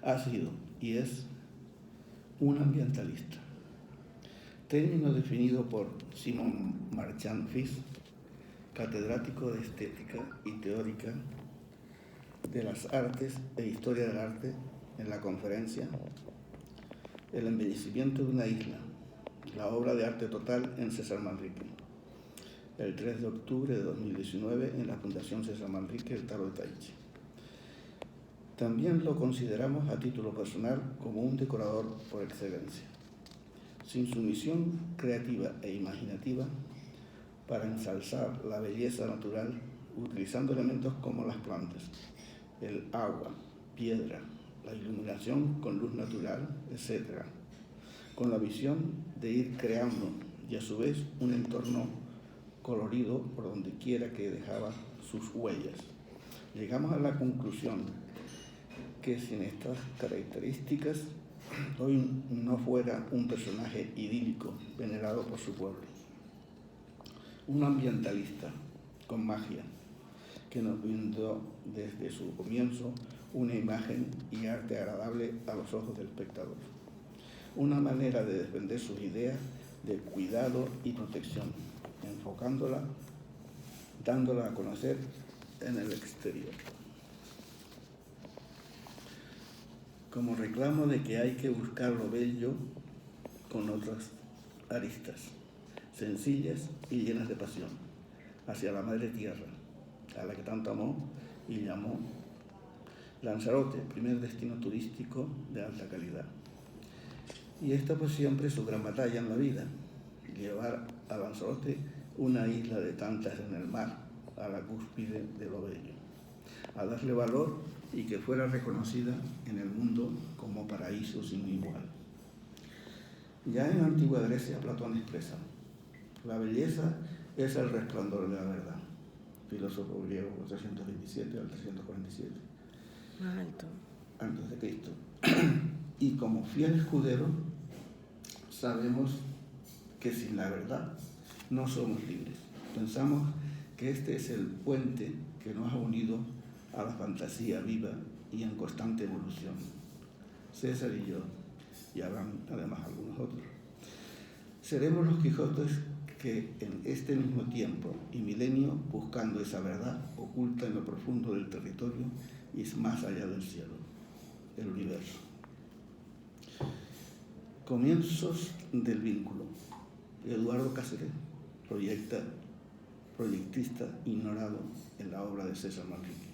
ha sido y es un ambientalista, término definido por Simon Marchand-Fils, catedrático de Estética y Teórica de las Artes e Historia del Arte, en la conferencia El embellecimiento de una isla, la obra de arte total en César Manrique, el 3 de octubre de 2019 en la Fundación César Manrique, el Taro de Taichi. También lo consideramos a título personal como un decorador por excelencia, sin su misión creativa e imaginativa para ensalzar la belleza natural utilizando elementos como las plantas, el agua, piedra, la iluminación con luz natural, etc., con la visión de ir creando y a su vez un entorno colorido por donde quiera que dejaba sus huellas. Llegamos a la conclusión que sin estas características hoy no fuera un personaje idílico venerado por su pueblo, un ambientalista con magia que nos brindó desde su comienzo una imagen y arte agradable a los ojos del espectador, una manera de defender sus ideas de cuidado y protección, enfocándola, dándola a conocer en el exterior. Como reclamo de que hay que buscar lo bello con otras aristas, sencillas y llenas de pasión, hacia la madre tierra, a la que tanto amó y llamó Lanzarote, primer destino turístico de alta calidad. Y esta fue siempre su gran batalla en la vida, llevar a Lanzarote, una isla de tantas en el mar, a la cúspide de lo bello, a darle valor y que fuera reconocida en el mundo como paraíso sin igual. Ya en la antigua Grecia, Platón expresa: la belleza es el resplandor de la verdad. Filósofo griego 327 al 347. Alto. Antes de Cristo. Y como fiel escudero, sabemos que sin la verdad no somos libres. Pensamos que este es el puente que nos ha unido a la fantasía viva y en constante evolución. César y yo, y habrán además algunos otros, seremos los Quijotes que en este mismo tiempo y milenio, buscando esa verdad oculta en lo profundo del territorio y más allá del cielo, el universo. Comienzos del vínculo. Eduardo Cáceres, proyectista ignorado en la obra de César Manrique.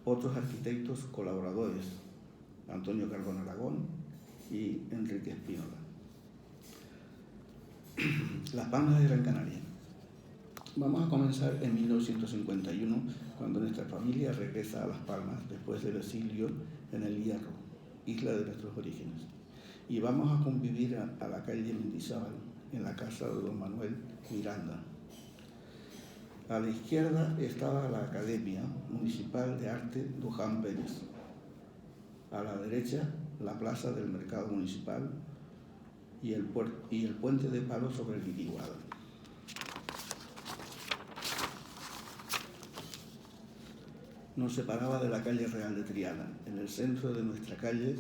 Otros arquitectos colaboradores: Antonio Cardona Aragón y Enrique Espínola. Las Palmas de Gran Canaria. Vamos a comenzar en 1951, cuando nuestra familia regresa a Las Palmas después del exilio en el Hierro, isla de nuestros orígenes. Y vamos a convivir a la calle Mendizábal, en la casa de don Manuel Miranda. A la izquierda estaba la Academia Municipal de Arte Luján Pérez. A la derecha, la plaza del Mercado Municipal y el puente de palo sobre el Guiriguada. Nos separaba de la calle Real de Triana. En el centro de nuestra calle,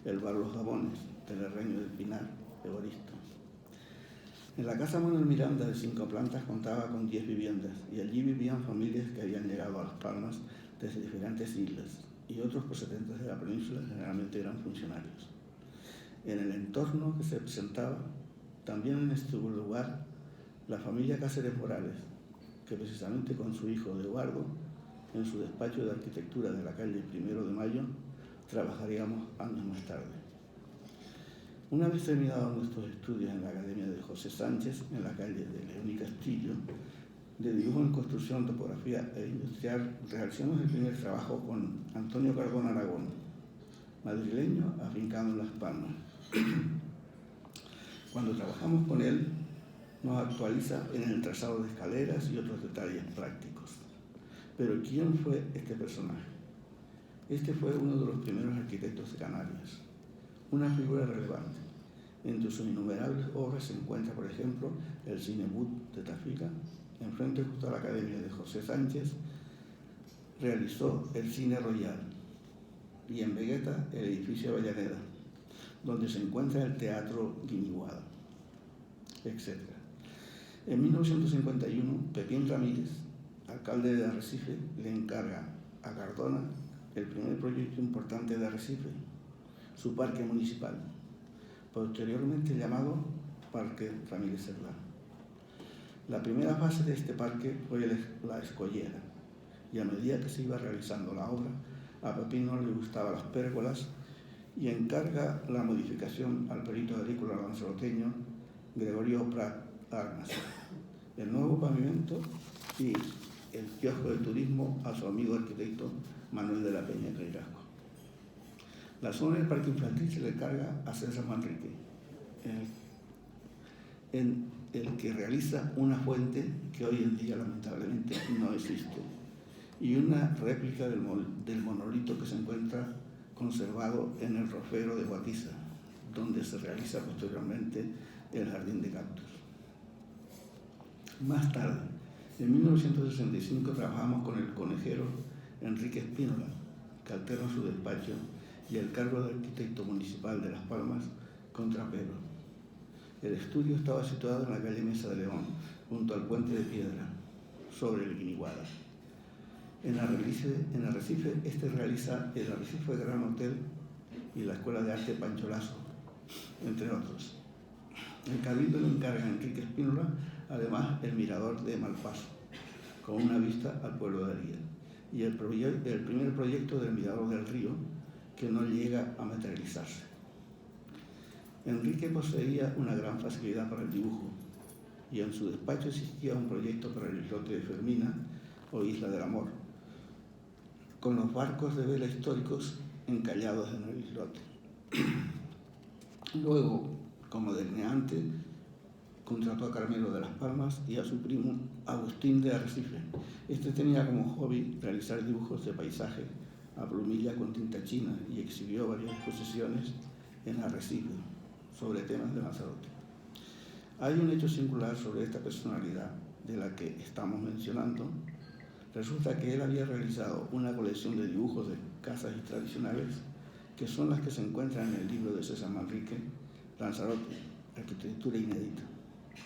el bar Los Jabones, Terreño del Pinar, Evaristo. En la casa Manuel Miranda, de 5 plantas, contaba con 10 viviendas, y allí vivían familias que habían llegado a Las Palmas desde diferentes islas, y otros procedentes de la península, generalmente eran funcionarios. En el entorno que se presentaba, también en este lugar, la familia Cáceres Morales, que precisamente con su hijo Eduardo, en su despacho de arquitectura de la calle 1 de Mayo, trabajaríamos años más tarde. Una vez terminados nuestros estudios en la Academia de José Sánchez, en la calle de León y Castillo, de dibujo en construcción, topografía e industrial, realizamos el primer trabajo con Antonio Cardona Aragón, madrileño afincado en Las Palmas. Cuando trabajamos con él, nos actualiza en el trazado de escaleras y otros detalles prácticos. Pero ¿quién fue este personaje? Este fue uno de los primeros arquitectos de Canarias, una figura relevante. Entre sus innumerables obras se encuentra, por ejemplo, el Cine Bud de Tafira. Enfrente, justo a la Academia de José Sánchez, realizó el Cine Royal, y en Vegueta el edificio Avellaneda, donde se encuentra el Teatro Guiniguada, etc. En 1951, Pepín Ramírez, alcalde de Arrecife, le encarga a Cardona el primer proyecto importante de Arrecife, su parque municipal, posteriormente llamado Parque Ramírez Cerdá. La primera fase de este parque fue la escollera, y a medida que se iba realizando la obra, a Pepín no le gustaban las pérgolas y encarga la modificación al perito agrícola lanzaroteño Gregorio Prat Armas, el nuevo pavimento y el kiosco de turismo a su amigo arquitecto Manuel de la Peña Creirasco. La zona del parque infantil se le encarga a César Manrique, en el que realiza una fuente que hoy en día lamentablemente no existe y una réplica del monolito que se encuentra conservado en el Rofero de Guatiza, donde se realiza posteriormente el jardín de cactus. Más tarde, en 1965, trabajamos con el conejero Enrique Espínola, que alterna su despacho y el cargo de arquitecto municipal de Las Palmas con Trapero. El estudio estaba situado en la calle Mesa de León, junto al puente de piedra, sobre el Guiniguada. En Arrecife, este realiza el Arrecife Gran Hotel y la Escuela de Arte Pancho Lazo, entre otros. El Cabildo le encarga a Enrique Espínola, además, el mirador de Malpaso, con una vista al pueblo de Ariel, y el primer proyecto del mirador del río, que no llega a materializarse. Enrique poseía una gran facilidad para el dibujo, y en su despacho existía un proyecto para el islote de Fermina o Isla del Amor, con los barcos de vela históricos encallados en el islote. Luego, como delineante, contrató a Carmelo de Las Palmas y a su primo Agustín de Arrecife. Este tenía como hobby realizar dibujos de paisaje a plumilla con tinta china y exhibió varias exposiciones en Arrecife sobre temas de Lanzarote. Hay un hecho singular sobre esta personalidad de la que estamos mencionando. Resulta que él había realizado una colección de dibujos de casas tradicionales que son las que se encuentran en el libro de César Manrique, Lanzarote, Arquitectura Inédita,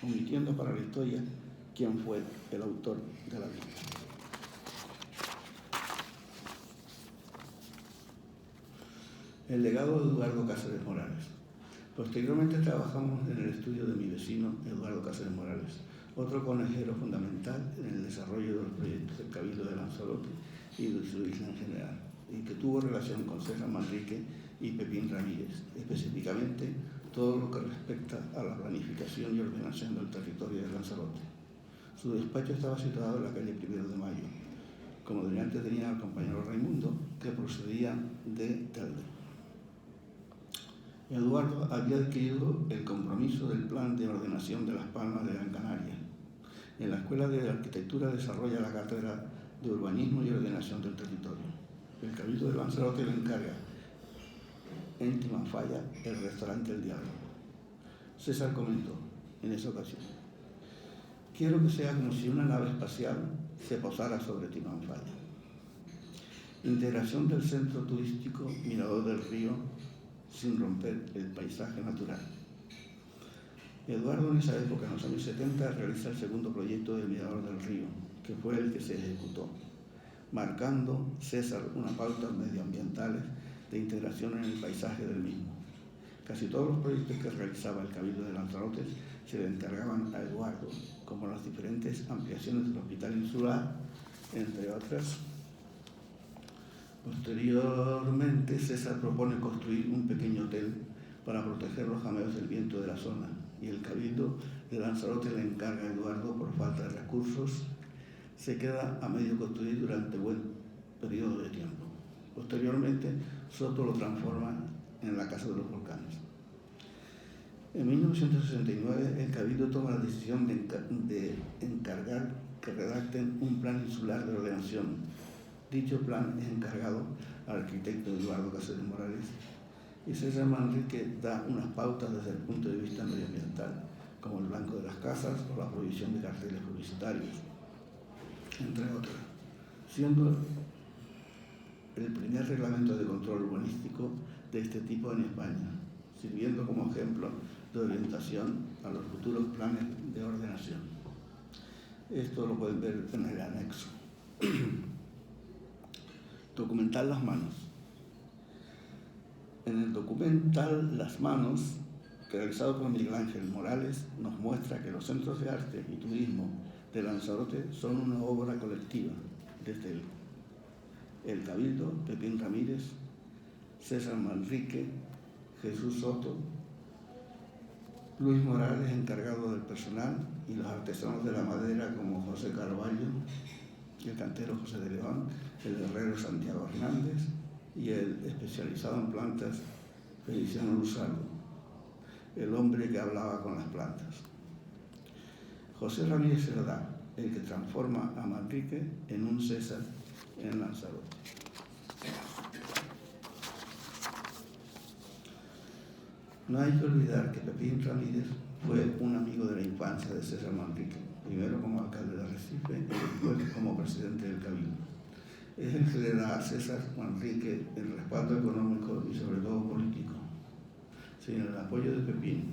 omitiendo para la historia quién fue el autor de la lista. El legado de Eduardo Cáceres Morales. Posteriormente trabajamos en el estudio de mi vecino Eduardo Cáceres Morales, otro conejero fundamental en el desarrollo de los proyectos del Cabildo de Lanzarote y de su isla en general, y que tuvo relación con César Manrique y Pepín Ramírez, específicamente todo lo que respecta a la planificación y ordenación del territorio de Lanzarote. Su despacho estaba situado en la calle 1 de Mayo. Como delante tenía al compañero Raimundo, que procedía de Telde. Eduardo había adquirido el compromiso del plan de ordenación de Las Palmas de Gran Canaria. En la Escuela de Arquitectura desarrolla la cátedra de Urbanismo y Ordenación del Territorio. El Cabildo de Lanzarote le encarga en Timanfaya el restaurante El Diablo. César comentó en esa ocasión: quiero que sea como si una nave espacial se posara sobre Timanfaya. Integración del centro turístico Mirador del Río sin romper el paisaje natural. Eduardo en esa época, en los años 70, realiza el segundo proyecto del Mirador del Río, que fue el que se ejecutó, marcando César unas pautas medioambientales de integración en el paisaje del mismo. Casi todos los proyectos que realizaba el Cabildo de Lanzarote se le encargaban a Eduardo, como las diferentes ampliaciones del Hospital Insular, entre otras. Posteriormente, César propone construir un pequeño hotel para proteger los jameos del viento de la zona, y el Cabildo de Lanzarote le encarga a Eduardo por falta de recursos. Se queda a medio construir durante buen periodo de tiempo. Posteriormente, Soto lo transforma en la Casa de los Volcanes. En 1969, el Cabildo toma la decisión de encargar que redacten un plan insular de ordenación. Dicho plan es encargado al arquitecto Eduardo Cáceres Morales, y César Manrique da unas pautas desde el punto de vista medioambiental, como el blanco de las casas o la prohibición de carteles publicitarios, entre otras, siendo el primer reglamento de control urbanístico de este tipo en España, sirviendo como ejemplo de orientación a los futuros planes de ordenación. Esto lo pueden ver en el anexo. Documental Las Manos. En el documental Las Manos, realizado por Miguel Ángel Morales, nos muestra que los centros de arte y turismo de Lanzarote son una obra colectiva, desde el Cabildo, Pepín Ramírez, César Manrique, Jesús Soto, Luis Morales, encargado del personal, y los artesanos de la madera como José Carballo, el cantero José de León, el herrero Santiago Hernández y el especializado en plantas Feliciano Luzardo, el hombre que hablaba con las plantas. José Ramírez Cerdá, el que transforma a Manrique en un César en Lanzarote. No hay que olvidar que Pepín Ramírez fue un amigo de la infancia de César Manrique, primero como alcalde de Arrecife y después como presidente del Cabildo. Es el que le da a César Manrique el respaldo económico y sobre todo político. Sin el apoyo de Pepín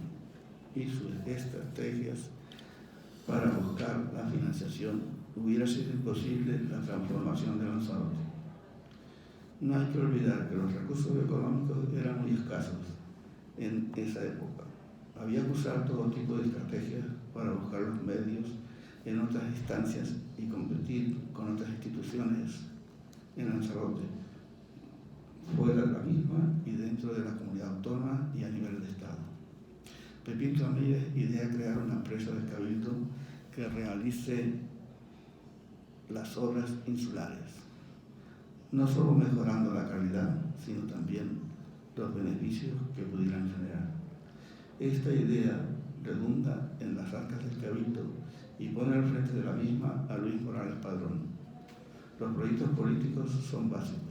y sus estrategias para buscar la financiación, hubiera sido imposible la transformación de Lanzarote. No hay que olvidar que los recursos económicos eran muy escasos en esa época. Había que usar todo tipo de estrategias para buscar los medios en otras instancias y competir con otras instituciones en Lanzarote, fuera de la misma y dentro de la comunidad autónoma y a nivel de Estado. Pepín Ramírez idea crear una empresa de Cabildo que realice las obras insulares, no solo mejorando la calidad, sino también los beneficios que pudieran generar. Esta idea redunda en las arcas del Cabildo y pone al frente de la misma a Luis Morales Padrón. Los proyectos políticos son básicos.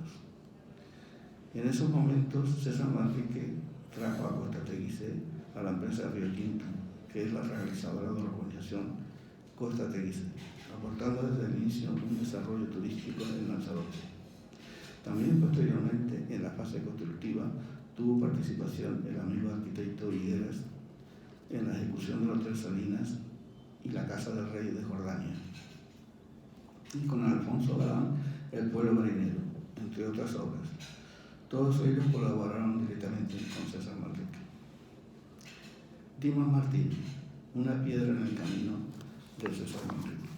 En esos momentos, César Manrique trajo a Costa Teguise a la empresa Río Tinto, que es la realizadora de la urbanización Costa Teguise, aportando desde el inicio un desarrollo turístico en Lanzarote. También posteriormente, en la fase constructiva, tuvo participación el amigo arquitecto Higueras en la ejecución del Hotel Salinas y la Casa del Rey de Jordania, y con Alfonso Galán, el pueblo marinero, entre otras obras. Todos ellos colaboraron directamente con César Manrique. Dimas Martín, una piedra en el camino de César Manrique.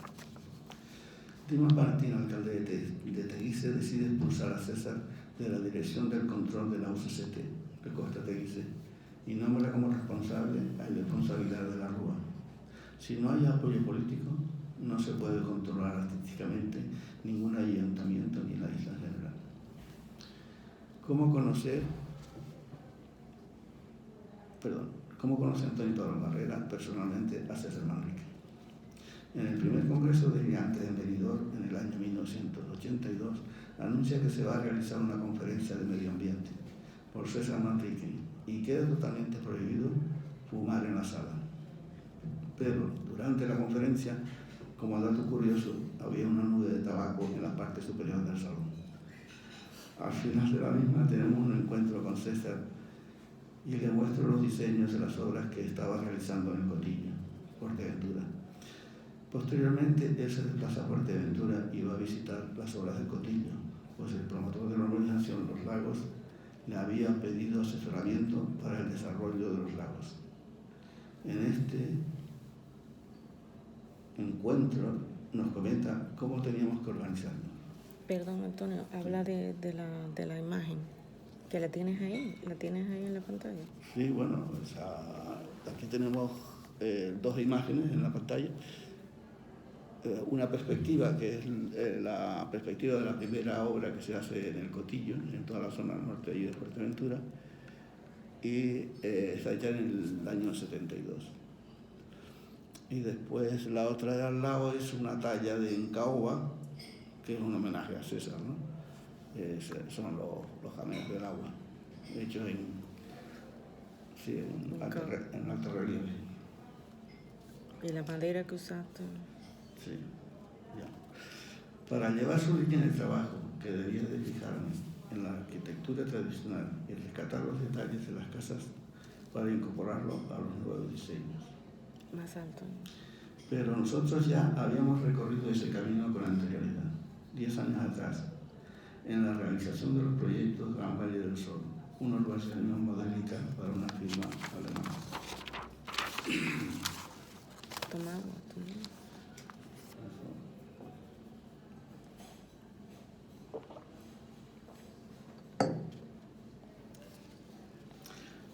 Dimas Martín, alcalde de Teguise, decide expulsar a César de la dirección del control de la UCCT de Costa Teguise y nombra como responsable a Ildefonso Aguilar de la Rúa. Si no hay apoyo político, no se puede controlar artísticamente ningún ayuntamiento ni la isla en general. ¿Cómo conoce Antonio Torres Barrera personalmente a César Manrique? En el primer congreso de gigantes en Benidorm, en el año 1982, anuncia que se va a realizar una conferencia de medio ambiente por César Manrique y queda totalmente prohibido fumar en la sala. Pero durante la conferencia, como dato curioso, había una nube de tabaco en la parte superior del salón. Al final de la misma tenemos un encuentro con César y le muestro los diseños de las obras que estaba realizando en el Cotillo, Fuerteventura. Posteriormente, él se desplaza a Fuerteventura y va a visitar las obras del Cotillo, pues el promotor de la urbanización Los Lagos le había pedido asesoramiento para el desarrollo de los lagos. En este encuentro nos comenta cómo teníamos que organizarnos. Perdón, Antonio, habla de la imagen, que la tienes ahí en la pantalla. Sí, bueno, aquí tenemos dos imágenes en la pantalla. Una perspectiva, que es la perspectiva de la primera obra que se hace en el Cotillo, en toda la zona norte de Fuerteventura, y está hecha en el año 72. Y después la otra de al lado es una talla de Encaoba, que es un homenaje a César, ¿no? Son los jameos del agua, hechos en alto relieve. ¿Y la madera que usaste? Sí, ya. Para llevar su línea de trabajo que debía de fijarme en la arquitectura tradicional y rescatar los detalles de las casas para incorporarlo a los nuevos diseños. Más alto. Pero nosotros ya habíamos recorrido ese camino con anterioridad, 10 años atrás, en la realización de los proyectos Gran Valle del Sol, una urbanización modélica para una firma alemana. Toma agua.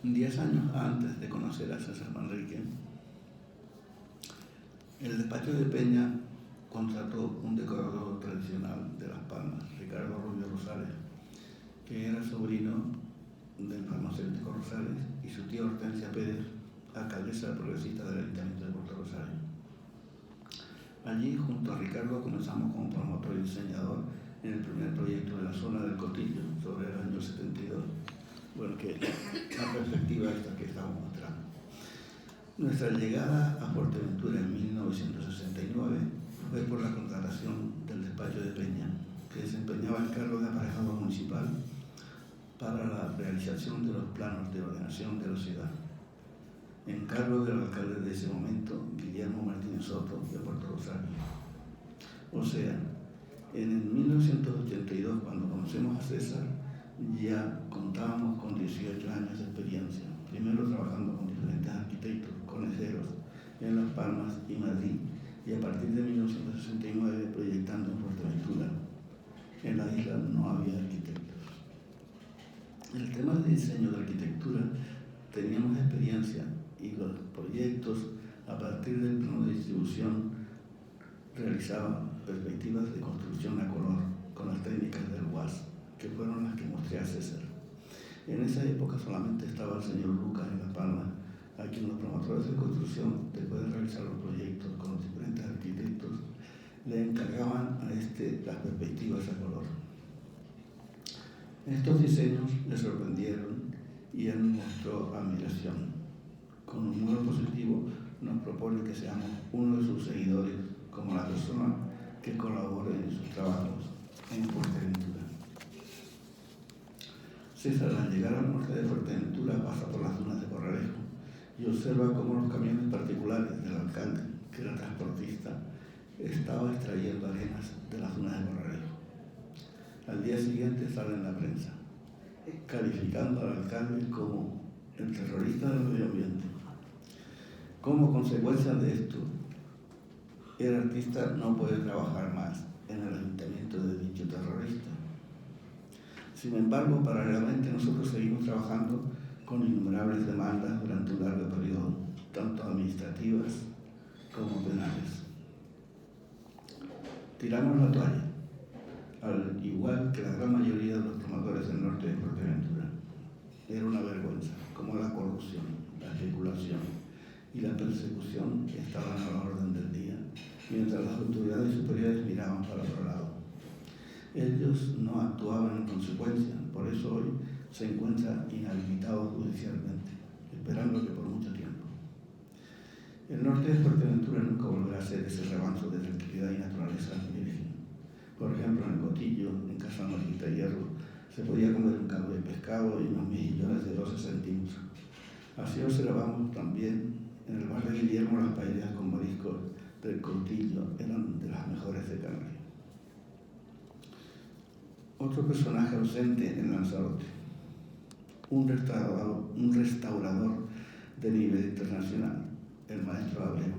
10 años antes de conocer a César Manrique, el despacho de Peña contrató un decorador tradicional de Las Palmas, Ricardo Rubio Rosales, que era sobrino del farmacéutico Rosales, y su tía Hortensia Pérez, alcaldesa progresista del Ayuntamiento de Puerto Rosario. Allí, junto a Ricardo, comenzamos como promotor y diseñador en el primer proyecto de la zona del Cotillo, sobre el año 72. Bueno, que es la perspectiva esta que estamos mostrando. Nuestra llegada a Fuerteventura en 1969 fue por la contratación del despacho de Peña, que desempeñaba el cargo de aparejador municipal para la realización de los planos de ordenación de la ciudad, en cargo del alcalde de ese momento, Guillermo Martínez Soto, de Puerto Rosario. O sea, en el 1982, cuando conocemos a César, ya contábamos con 18 años de experiencia, primero trabajando con diferentes arquitectos, conejeros, en Las Palmas y Madrid, y a partir de 1969 proyectando en Fuerteventura. En la isla no había arquitectos. En el tema de diseño de arquitectura teníamos experiencia y los proyectos, a partir del plano de distribución, realizaban perspectivas de construcción a color con las técnicas del WAS, que fueron las que mostré a César. En esa época solamente estaba el señor Lucas en La Palma, a quien los promotores de construcción, después de realizar los proyectos con los diferentes arquitectos, le encargaban a las perspectivas a color. Estos diseños le sorprendieron y él mostró admiración. Con un humor positivo nos propone que seamos uno de sus seguidores como la persona que colabore en sus trabajos en Fuerteventura. César, al llegar al norte de Fuerteventura, pasa por las dunas de Corralejo y observa cómo los camiones particulares del alcalde, que era transportista, estaba extrayendo arenas de las dunas de Corralejo. Al día siguiente sale en la prensa, calificando al alcalde como el terrorista del medio ambiente. Como consecuencia de esto, el artista no puede trabajar más en el ayuntamiento de dicho terrorista. Sin embargo, paralelamente nosotros seguimos trabajando con innumerables demandas durante un largo periodo, tanto administrativas como penales. Tiramos la toalla, al igual que la gran mayoría de los promotores del norte de Fuerteventura. Era una vergüenza, como la corrupción, la especulación y la persecución estaban a la orden del día, mientras las autoridades superiores miraban para otro lado. Ellos no actuaban en consecuencia, por eso hoy se encuentra inhabilitado judicialmente, esperándole por mucho tiempo. El norte de Fuerteventura nunca volverá a ser ese remanso de tranquilidad y naturaleza virgen. Por ejemplo, en el Cotillo, en Casa Marquita Hierro, se podía comer un caldo de pescado y unos mejillones de 12 centímetros. Así observamos también en el barrio de Guillermo las paellas con mariscos del Cotillo, eran de las mejores de Canarias. Otro personaje ausente en Lanzarote, un restaurador de nivel internacional, el maestro Abreu.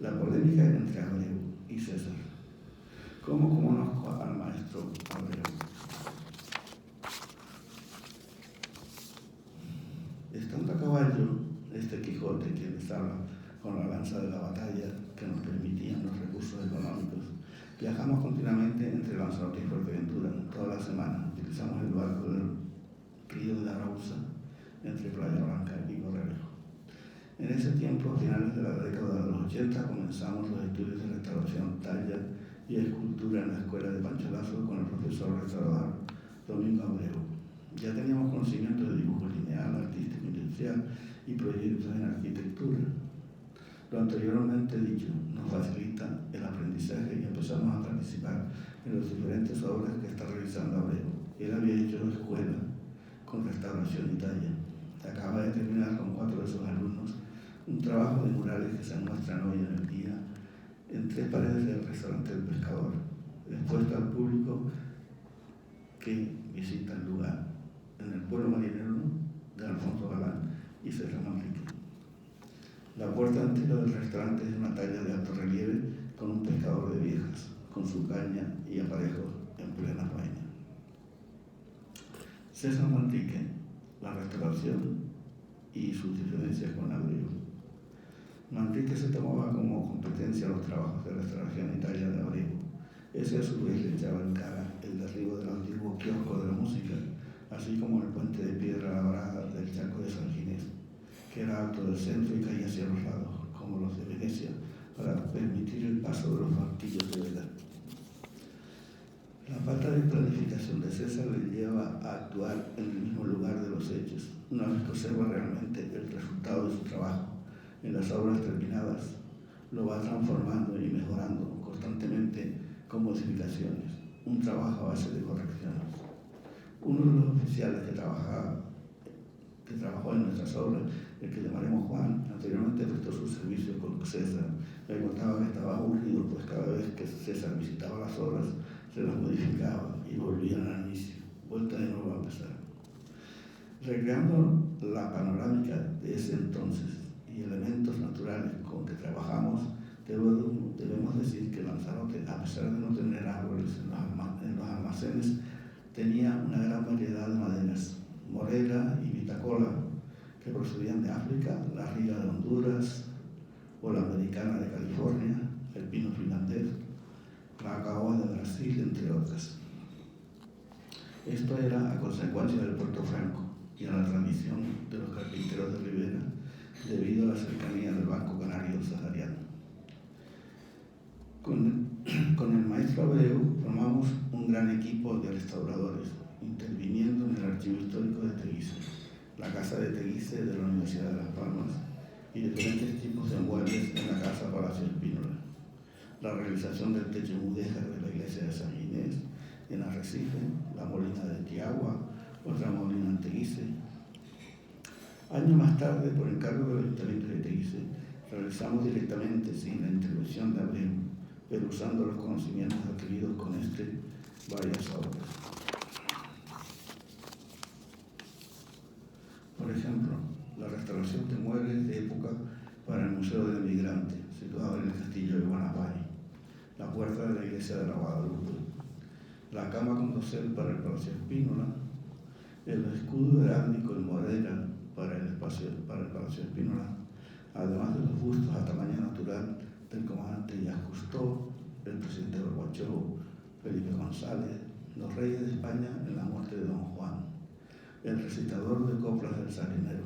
La polémica entre Abreu y César. ¿Cómo conozco al maestro Abreu? Estando a caballo, este Quijote quien estaba con la lanza de la batalla que nos permitían los recursos económicos, viajamos continuamente entre Lanzarote y Fuerteventura toda la semana. Utilizamos el barco del río de Arauza entre Playa Blanca y Corralejo. En ese tiempo, a finales de la década de los 80, comenzamos los estudios de restauración, talla y escultura en la escuela de Pancho Lazo con el profesor restaurador Domingo Abreu. Ya teníamos conocimiento de dibujo lineal, artístico, industrial y proyectos en arquitectura. Lo anteriormente dicho nos facilita el aprendizaje y empezamos a participar en las diferentes obras que está realizando Abreu. Él había hecho escuela con restauración y talla. Acaba de terminar con 4 de sus alumnos un trabajo de murales que se muestran hoy en el día en 3 paredes del restaurante del Pescador, expuesto al público que visita el lugar, en el pueblo marinero de Alfonso Galán y César Manrique. La puerta entera del restaurante es una talla de alto relieve con un pescador de viejas, con su caña y aparejos en plena faena. César Manrique, la restauración y sus diferencias con Abreu. Manrique se tomaba como competencia los trabajos de restauración y talla de Abreu. Ese a su vez le echaba en cara el derribo del antiguo kiosco de la música, así como el puente de piedra labrada del Chaco de San Ginés, que era alto del centro y caía hacia los lados, como los de Venecia, para permitir el paso de los martillos de vela. La falta de planificación de César le lleva a actuar en el mismo lugar de los hechos, una vez que observa realmente el resultado de su trabajo. En las obras terminadas, lo va transformando y mejorando constantemente con modificaciones, un trabajo a base de correcciones. Uno de los oficiales que trabajó en nuestras obras, el que llamaremos Juan, anteriormente prestó su servicio con César. Le contaba que estaba aburrido, pues cada vez que César visitaba las obras, se las modificaba y volvían al inicio, vuelta de nuevo a empezar. Recreando la panorámica de ese entonces y elementos naturales con que trabajamos, debemos decir que Lanzarote, a pesar de no tener árboles en los almacenes, tenía una gran variedad de maderas, morera y vitacola, que procedían de África, la riga de Honduras o la americana de California, el pino finlandés, la caoba de Brasil, entre otras. Esto era a consecuencia del Puerto Franco y a la transmisión de los carpinteros de Rivera, debido a la cercanía del Banco Canario Sahariano. Con el maestro Abreu formamos un gran equipo de restauradores, interviniendo en el archivo histórico de Teguise, la casa de Teguise de la Universidad de Las Palmas y diferentes tipos de muebles en la casa Palacio Espínola, la realización del techo mudéjar de la iglesia de San Ginés en Arrecife, la molina de Tiagua, otra molina en Teguise. Años más tarde, por encargo del Ayuntamiento de Teguise, realizamos directamente, sin la intervención de Abreu, pero usando los conocimientos adquiridos con varias obras. Por ejemplo, la restauración de muebles de época para el Museo del Emigrante, situado en el castillo de Guanapay, la puerta de la iglesia de la Guadalupe, la cama con dosel para el Palacio Espínola, el escudo heráldico en madera para el Palacio Espínola, además de los bustos a tamaño natural del comandante Jacques Cousteau, el presidente Gorbachov, Felipe González, los reyes de España en la muerte de Don Juan, el recitador de coplas del Salinero,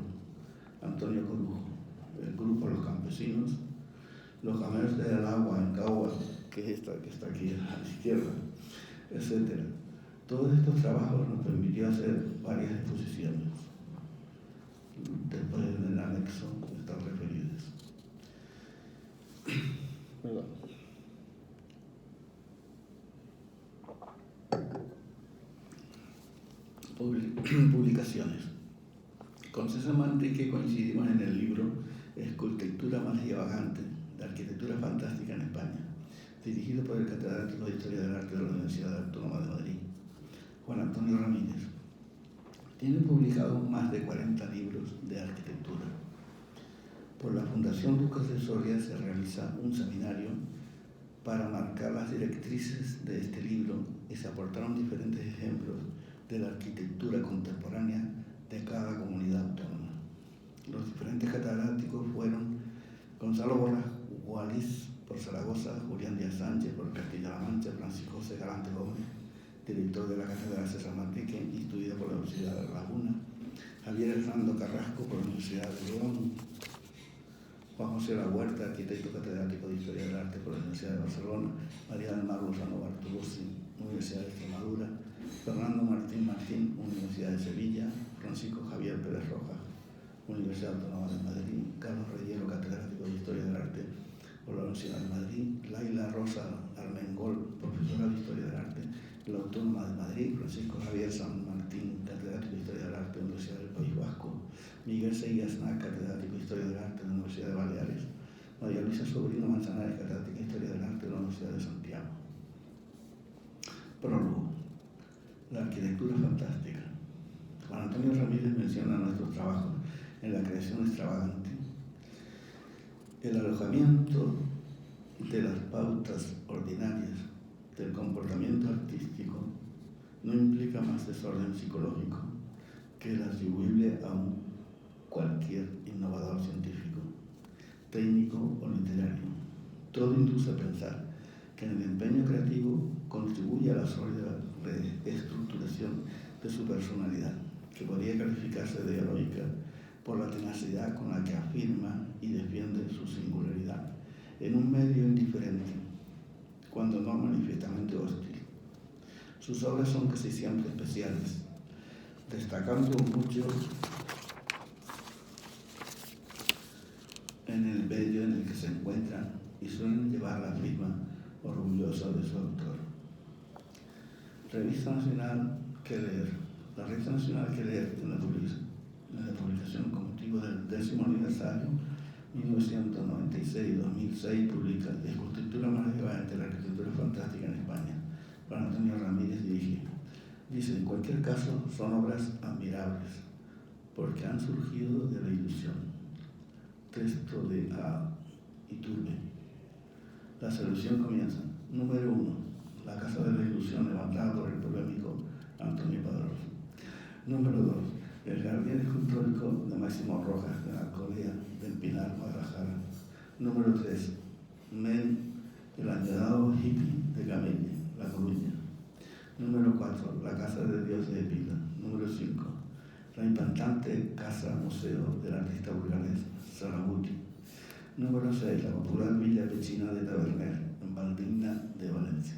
Antonio Corujo, el grupo Los Campesinos, los camellos del agua en Caoba, que es esta que está aquí a la izquierda, etc. Todos estos trabajos nos permitió hacer varias exposiciones. Después en el anexo están referidas. Publicaciones. Con César Manrique coincidimos en el libro Escultura más divagante, de arquitectura fantástica en España, dirigido por el catedrático de Historia del Arte de la Universidad Autónoma de Madrid, Juan Antonio Ramírez. Tiene publicado más de 40 libros de arquitectura. Por la Fundación Lucas de Soria se realiza un seminario para marcar las directrices de este libro y se aportaron diferentes ejemplos de la arquitectura contemporánea de cada comunidad autónoma. Los diferentes catedráticos fueron Gonzalo Borja Gualiz por Zaragoza, Julián Díaz Sánchez por Castilla-La Mancha, Francisco José Galante Gómez, director de la Cátedra César Manrique, instruida por la Universidad de La Laguna, Javier Hernando Carrasco por la Universidad de León, Juan José La Huerta, arquitecto catedrático de Historia del Arte por la Universidad de Barcelona, María del Mar Lozano Bartolozzi, Universidad de Extremadura, Fernando Martín Martín, Universidad de Sevilla, Francisco Javier Pérez Rojas, Universidad Autónoma de Madrid; Carlos Reyero, catedrático de Historia del Arte por la Universidad de Madrid; Laila Rosa Armengol, profesora de Historia del Arte de la Autónoma de Madrid; Francisco Javier San Martín, catedrático de Historia del Arte de la Universidad del País Vasco; Miguel Seguí Aznar, catedrático de Historia del Arte de la Universidad de Baleares; María Luisa Sobrino Manzanares, catedrática de Historia del Arte de la Universidad de Santiago. Prólogo. La arquitectura fantástica. Juan Antonio Ramírez menciona nuestros trabajos en la creación extravagante. El alojamiento de las pautas ordinarias del comportamiento artístico no implica más desorden psicológico que el atribuible a cualquier innovador científico, técnico o literario. Todo induce a pensar que en el empeño creativo contribuye a la sólida reestructuración de su personalidad, que podría calificarse de heroica por la tenacidad con la que afirma y defiende su singularidad en un medio indiferente, cuando no manifiestamente hostil. Sus obras son casi siempre especiales, destacando mucho en el medio en el que se encuentran y suelen llevar la firma orgullosa de su autor. Revista Nacional Que Leer. La Revista Nacional Que Leer, en la publicación con motivo del 10º aniversario 1996-2006, publica Escultura más relevante de la arquitectura fantástica en España. Juan Antonio Ramírez dirige. Dice: en cualquier caso, son obras admirables, porque han surgido de la ilusión. Texto de A. Iturbe. La selección comienza. Número 1. La Casa de la Ilusión, levantada por el polémico Antonio Padrós. Número 2. El Jardín Escultórico de Máximo Rojas, de la Alcolea del Pinar, Guadalajara. Número 3. Men, el añorado hippie de Gamelle, La Coruña. Número 4. La Casa de Dios de Épila. Número 5. La impactante Casa Museo del artista burgalés Sarabuti. Número 6. La popular Villa Vecina de Taberner, en Valdigna de Valencia.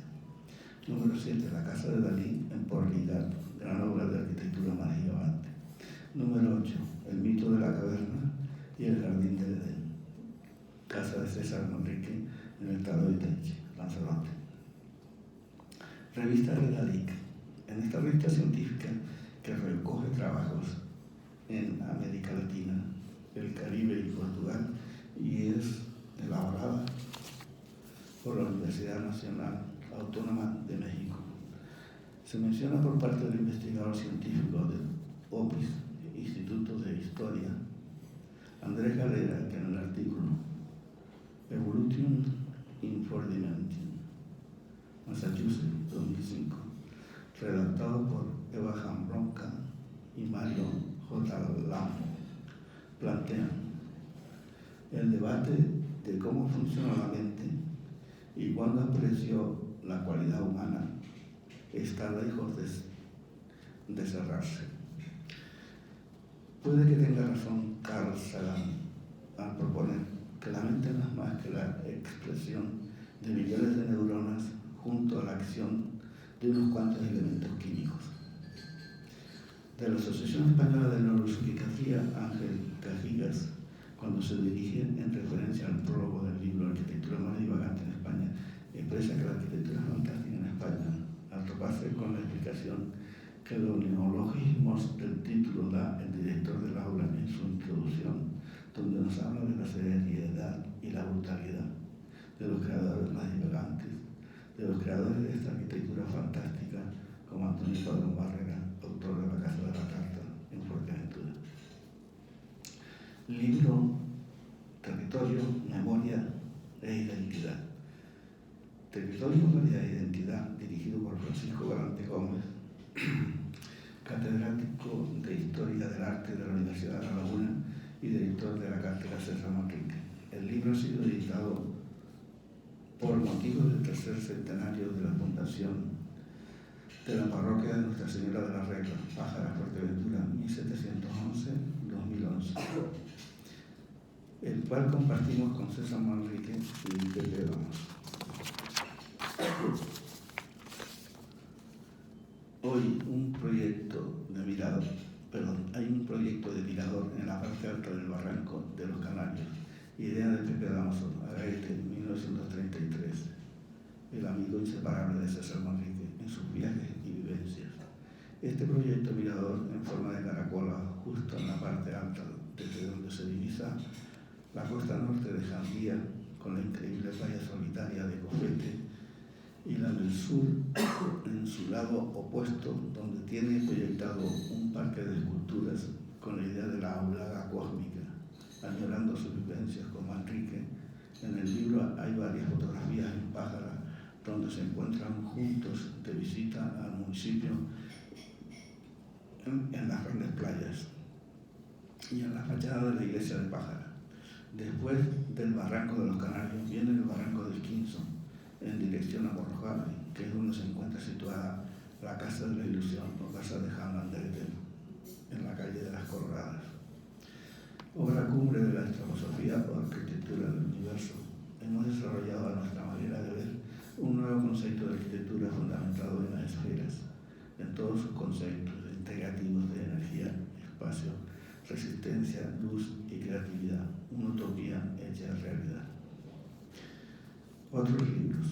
Número 7. La Casa de Dalí, en Porligat, gran obra de arquitectura más gigante. Número 8. El mito de la caverna y el jardín del Edén. Casa de César Manrique, en el estado de Tenche, Lanzarote. Revista Redalic. En esta revista científica que recoge trabajos en América Latina, el Caribe y Portugal, y es elaborada por la Universidad Nacional Autónoma de México. Se menciona por parte del investigador científico del OPIS, Instituto de Historia, Andrés Galera, que en el artículo Evolution in 4 Dimensions, Massachusetts, 2005, redactado por Eva Jambronka y Mario J. Lam, plantean el debate de cómo funciona la mente y cuándo apreció la cualidad humana está lejos de cerrarse. Puede que tenga razón Carl Sagan al proponer que la mente no es más que la expresión de millones de neuronas junto a la acción de unos cuantos elementos químicos. De la Asociación Española de Neuropsiquiatría, Ángel Cajigas, cuando se dirige en referencia al prólogo del libro Arquitectura más divagante en España, expresa que la arquitectura fantástica en España, al toparse con la explicación que los neologismos del título da el director del aula en su introducción, donde nos habla de la seriedad y la brutalidad de los creadores más divagantes, de los creadores de esta arquitectura fantástica, como Antonio Padrón Barrera, autor de La Casa de la Carta en Fuerteventura. Libro Territorio, Memoria e Identidad. Territorio, Memoria e Identidad, dirigido por Francisco Galante Gómez, catedrático de Historia del Arte de la Universidad de La Laguna y director de la cátedra César Manrique. El libro ha sido editado por motivo del tercer centenario de la fundación de la parroquia de Nuestra Señora de la Regla, Pájara, Fuerteventura, 1711-2011, el cual compartimos con César Manrique y Pepe Vamos. Hoy un proyecto de mirada hay un proyecto de mirador en la parte alta del barranco de los Canarios, idea de Pepe Damaso, Agaete, 1933, el amigo inseparable de César Manrique en sus viajes y vivencias. Este proyecto mirador en forma de caracola, justo en la parte alta, desde donde se divisa la costa norte de Jandía, con la increíble playa solitaria de Cofete, y la del sur, en su lado opuesto, donde tiene proyectado un parque de esculturas con la idea de la aulaga cósmica, añorando sus vivencias con Manrique. En el libro hay varias fotografías en Pájara, donde se encuentran juntos de visita al municipio en las grandes playas y en la fachada de la iglesia de Pájara. Después del barranco de los Canarios viene el barranco del Quinzo, en dirección a Borrojal, que es donde se encuentra situada la Casa de la Ilusión, o Casa de Jan Anderete, en la calle de las Coloradas. Obra cumbre de la antroposofía o arquitectura del universo. Hemos desarrollado a nuestra manera de ver un nuevo concepto de arquitectura fundamentado en las esferas, en todos sus conceptos integrativos de energía, espacio, resistencia, luz y creatividad, una utopía hecha realidad. Otros libros.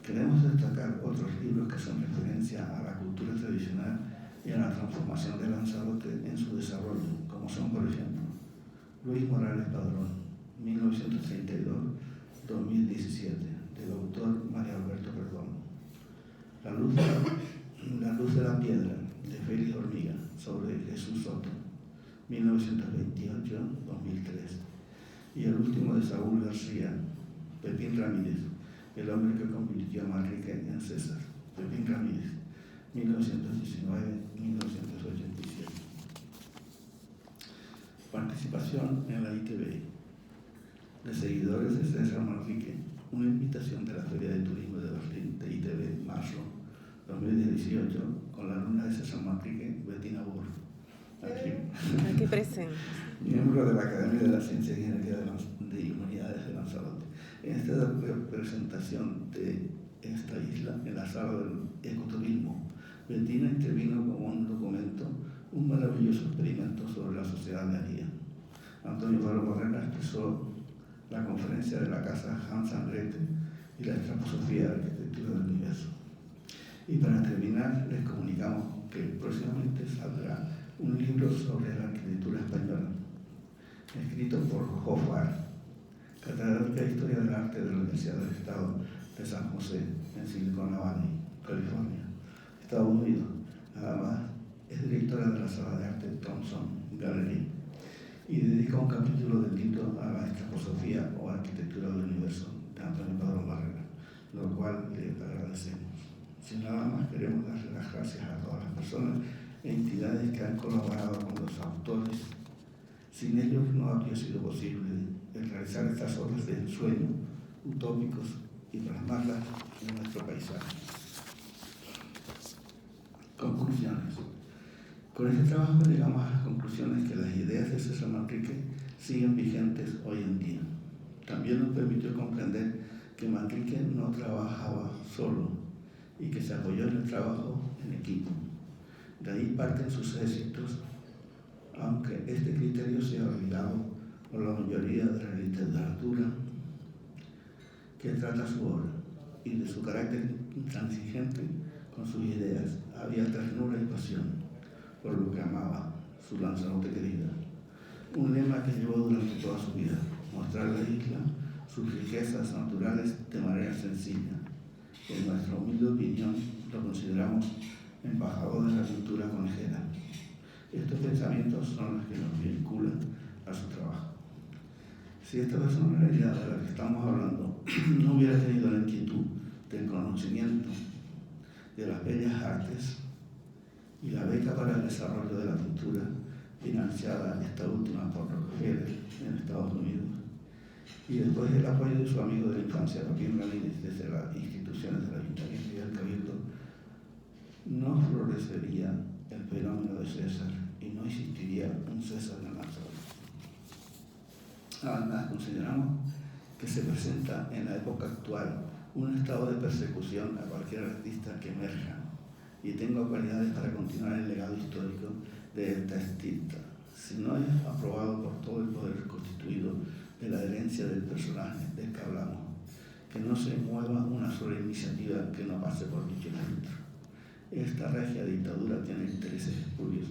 Queremos destacar otros libros que son referencia a la cultura tradicional y a la transformación de Lanzarote en su desarrollo, como son, por ejemplo, Luis Morales Padrón, 1932-2017, del autor María Alberto Perdomo. La luz de la piedra, de Félix Hormiga, sobre Jesús Soto, 1928-2003. Y el último de Saúl García, Pepín Ramírez, el hombre que convirtió a Manrique en César, Pepín Ramírez, 1919-1987. Participación en la ITV. De seguidores de César Manrique, una invitación de la Feria de Turismo de Berlín de ITV, marzo 2018, con la alumna de César Manrique, Bettina Burr. Aquí presente. Miembro de la Academia de las Ciencias y Ingeniería de Humanidades de Lanzarote. En esta presentación de esta isla, en la sala del ecoturismo, Bettina intervino como un documento, un maravilloso experimento sobre la sociedad de Aría. Antonio Pablo Barrera expresó la conferencia de la casa Hans Andrete y la antroposofía de arquitectura del universo. Y para terminar, les comunicamos que próximamente saldrá un libro sobre la arquitectura española, escrito por Hofar, catedrática de Historia del Arte de la Universidad del Estado de San José, en Silicon Valley, California, Estados Unidos. Además, es directora de la Sala de Arte Thompson Gallery y dedica un capítulo del libro a la antroposofía o arquitectura del universo de Antonio Padrón Barrera, lo cual le agradecemos. Sin nada más, queremos darle las gracias a todas las personas e entidades que han colaborado con los autores. Sin ellos no habría sido posible el realizar estas obras de ensueño, utópicos, y plasmarlas en nuestro paisaje. Conclusiones. Con este trabajo llegamos a las conclusiones que las ideas de César Manrique siguen vigentes hoy en día. También nos permitió comprender que Manrique no trabajaba solo y que se apoyó en el trabajo en equipo. De ahí parten sus éxitos, aunque este criterio sea olvidado por la mayoría de la literatura que trata su obra, y de su carácter intransigente con sus ideas había ternura y pasión por lo que amaba, su Lanzarote querida. Un lema que llevó durante toda su vida: mostrar la isla, sus riquezas naturales de manera sencilla. En nuestra humilde opinión lo consideramos embajador de la cultura conejera. Estos pensamientos son los que nos vinculan a su trabajo. Si esta personalidad de la que estamos hablando no hubiera tenido la inquietud del conocimiento de las bellas artes y la beca para el desarrollo de la cultura, financiada esta última por Rockefeller en Estados Unidos, y después el apoyo de su amigo de la infancia, Joaquín Ramírez, desde las instituciones del Ayuntamiento y del Cabildo, no florecería el fenómeno de César y no existiría un César en Lanzarote. Además, consideramos que se presenta en la época actual un estado de persecución a cualquier artista que emerja y tenga cualidades para continuar el legado histórico de esta estirpe, si no es aprobado por todo el poder constituido de la herencia del personaje del que hablamos, que no se mueva una sola iniciativa que no pase por dicho filtro. Esta regia dictadura tiene intereses espurios.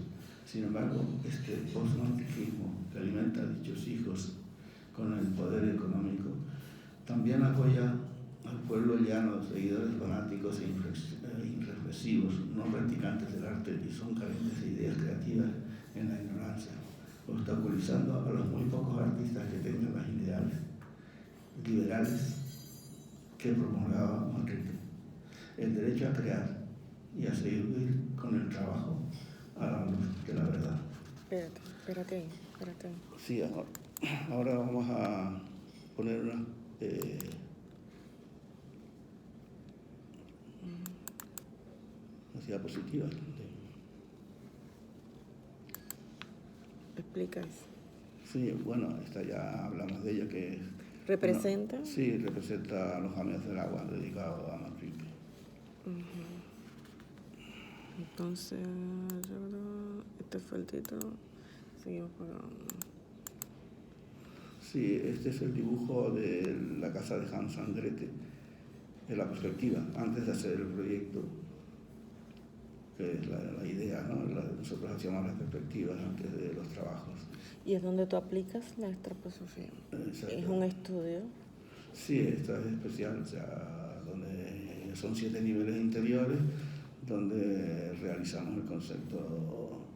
Sin embargo, este postmonarquismo que alimenta a dichos hijos con el poder económico también apoya al pueblo llano, seguidores fanáticos e irreflexivos, no practicantes del arte y son carentes de ideas creativas en la ignorancia, obstaculizando a los muy pocos artistas que tengan las ideales liberales que promulgaba Manrique, el derecho a crear y a seguir con el trabajo a la luz de la verdad. Espérate ahí. Sí, ahora vamos a poner unas diapositivas. Explica eso. Sí, bueno, esta ya hablamos de ella, que ¿Representa? Bueno, sí, representa a los amigos del agua dedicados a Manrique. Entonces, este fue el título. Seguimos por... Sí, este es el dibujo de la casa de Hans Andrette, en la perspectiva, antes de hacer el proyecto, que es la idea, ¿no? Nosotros hacíamos las perspectivas antes de los trabajos. ¿Y es donde tú aplicas la antroposofía? ¿Es un estudio? Sí, esta es especial, o sea, donde son 7 niveles interiores, donde realizamos el concepto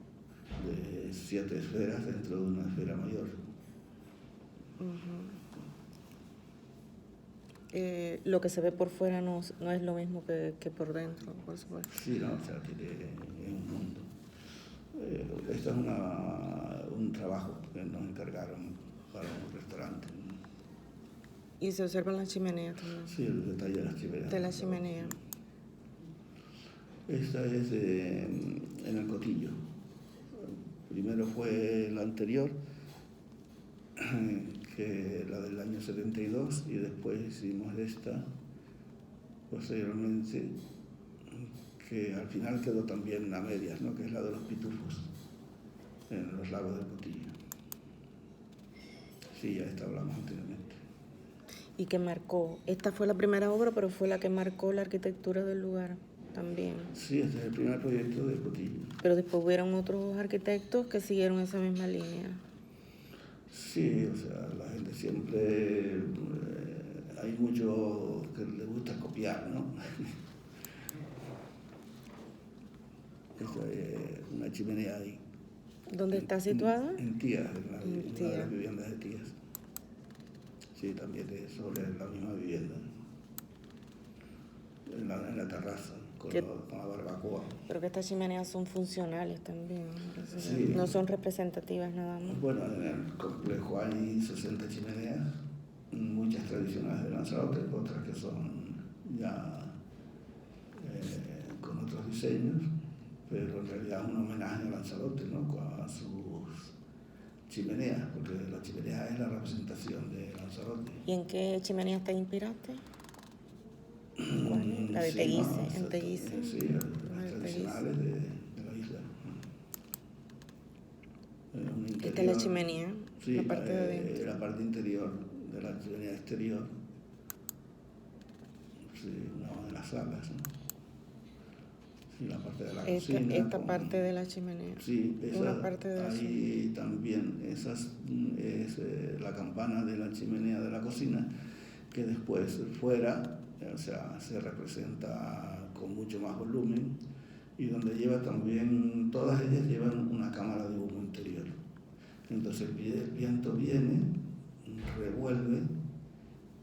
de 7 esferas dentro de una esfera mayor. Lo que se ve por fuera no es lo mismo que por dentro, por supuesto. Sí, no, o sea, tiene un mundo. Esto es un trabajo que nos encargaron para un restaurante. Y se observan las chimeneas también. Sí, el detalle de las chimeneas. De la chimenea. Esta es en el Cotillo. Primero fue la anterior, que la del año 72, y después hicimos esta, posteriormente, que al final quedó también a medias, ¿no? Que es la de los pitufos, en los lagos del Cotillo. Sí, ya esta hablamos anteriormente. Y que marcó, esta fue la primera obra, pero fue la que marcó la arquitectura del lugar también. Sí, este es el primer proyecto del Cotillo. Pero después hubieron otros arquitectos que siguieron esa misma línea. Sí, o sea, la gente siempre, hay mucho que le gusta copiar, ¿no? Esta es una chimenea ahí. ¿Dónde está situada? En Tías, en una de Tías. las viviendas de Tías. Sí, también es sobre la misma vivienda. En la terraza, con la barbacoa. Pero que estas chimeneas son funcionales también. Sí. No son representativas nada más. Bueno, en el complejo hay 60 chimeneas, muchas tradicionales de Lanzarote, otras que son ya con otros diseños, pero en realidad es un homenaje a Lanzarote, ¿no? A sus chimeneas, porque la chimenea es la representación de Lanzarote. ¿Y en qué chimenea te inspiraste? ¿Cuál? La de Teguise, en Teguise. Sí, las tradicionales de la isla. Esta es la chimenea, sí, la parte de adentro. La parte interior de la chimenea exterior. Sí, una de las salas, ¿no? Sí, la parte de la cocina. Esta parte de la chimenea. Sí, una parte de ahí también es la campana de la chimenea de la cocina, que después fuera, o sea, se representa con mucho más volumen, y donde lleva también, todas ellas llevan una cámara de humo interior. Entonces el viento viene, revuelve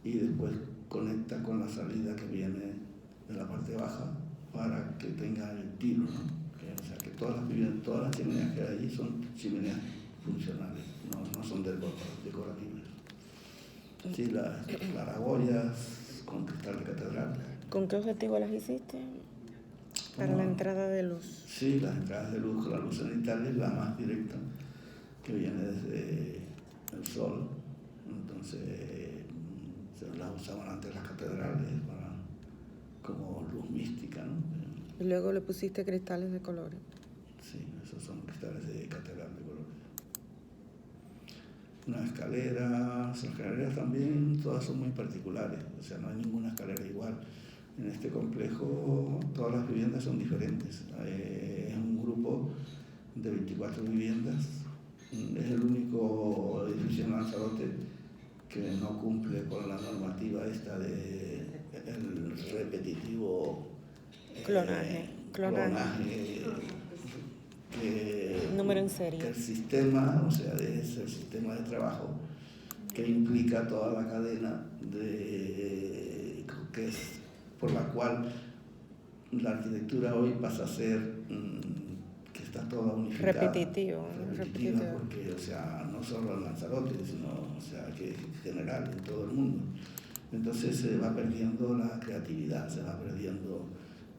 y después conecta con la salida que viene de la parte baja para que tenga el tiro, ¿no? O sea, que todas las chimeneas que hay allí son chimeneas funcionales, no son decorativas. Sí, las claraboyas con cristal de catedral. ¿Con qué objetivo las hiciste? Para la entrada de luz. Sí, las entradas de luz, la luz cenital es la más directa, que viene desde el sol. Entonces se las usaban antes las catedrales como luz mística, ¿no? Y luego le pusiste cristales de colores. Sí, Esos son cristales de catedral de Colombia. Las escaleras también, todas son muy particulares, o sea, no hay ninguna escalera igual. En este complejo todas las viviendas son diferentes. Es un grupo de 24 viviendas. Es el único edificio en Lanzarote que no cumple con la normativa esta de el repetitivo Clonaje. Número en serie. Que el sistema, o sea, es el sistema de trabajo que implica toda la cadena que es por la cual la arquitectura hoy pasa a ser que está toda unificada. Repetitiva, porque, o sea, no solo en Lanzarote, sino, o sea, que en general, en todo el mundo. Entonces se va perdiendo la creatividad, se va perdiendo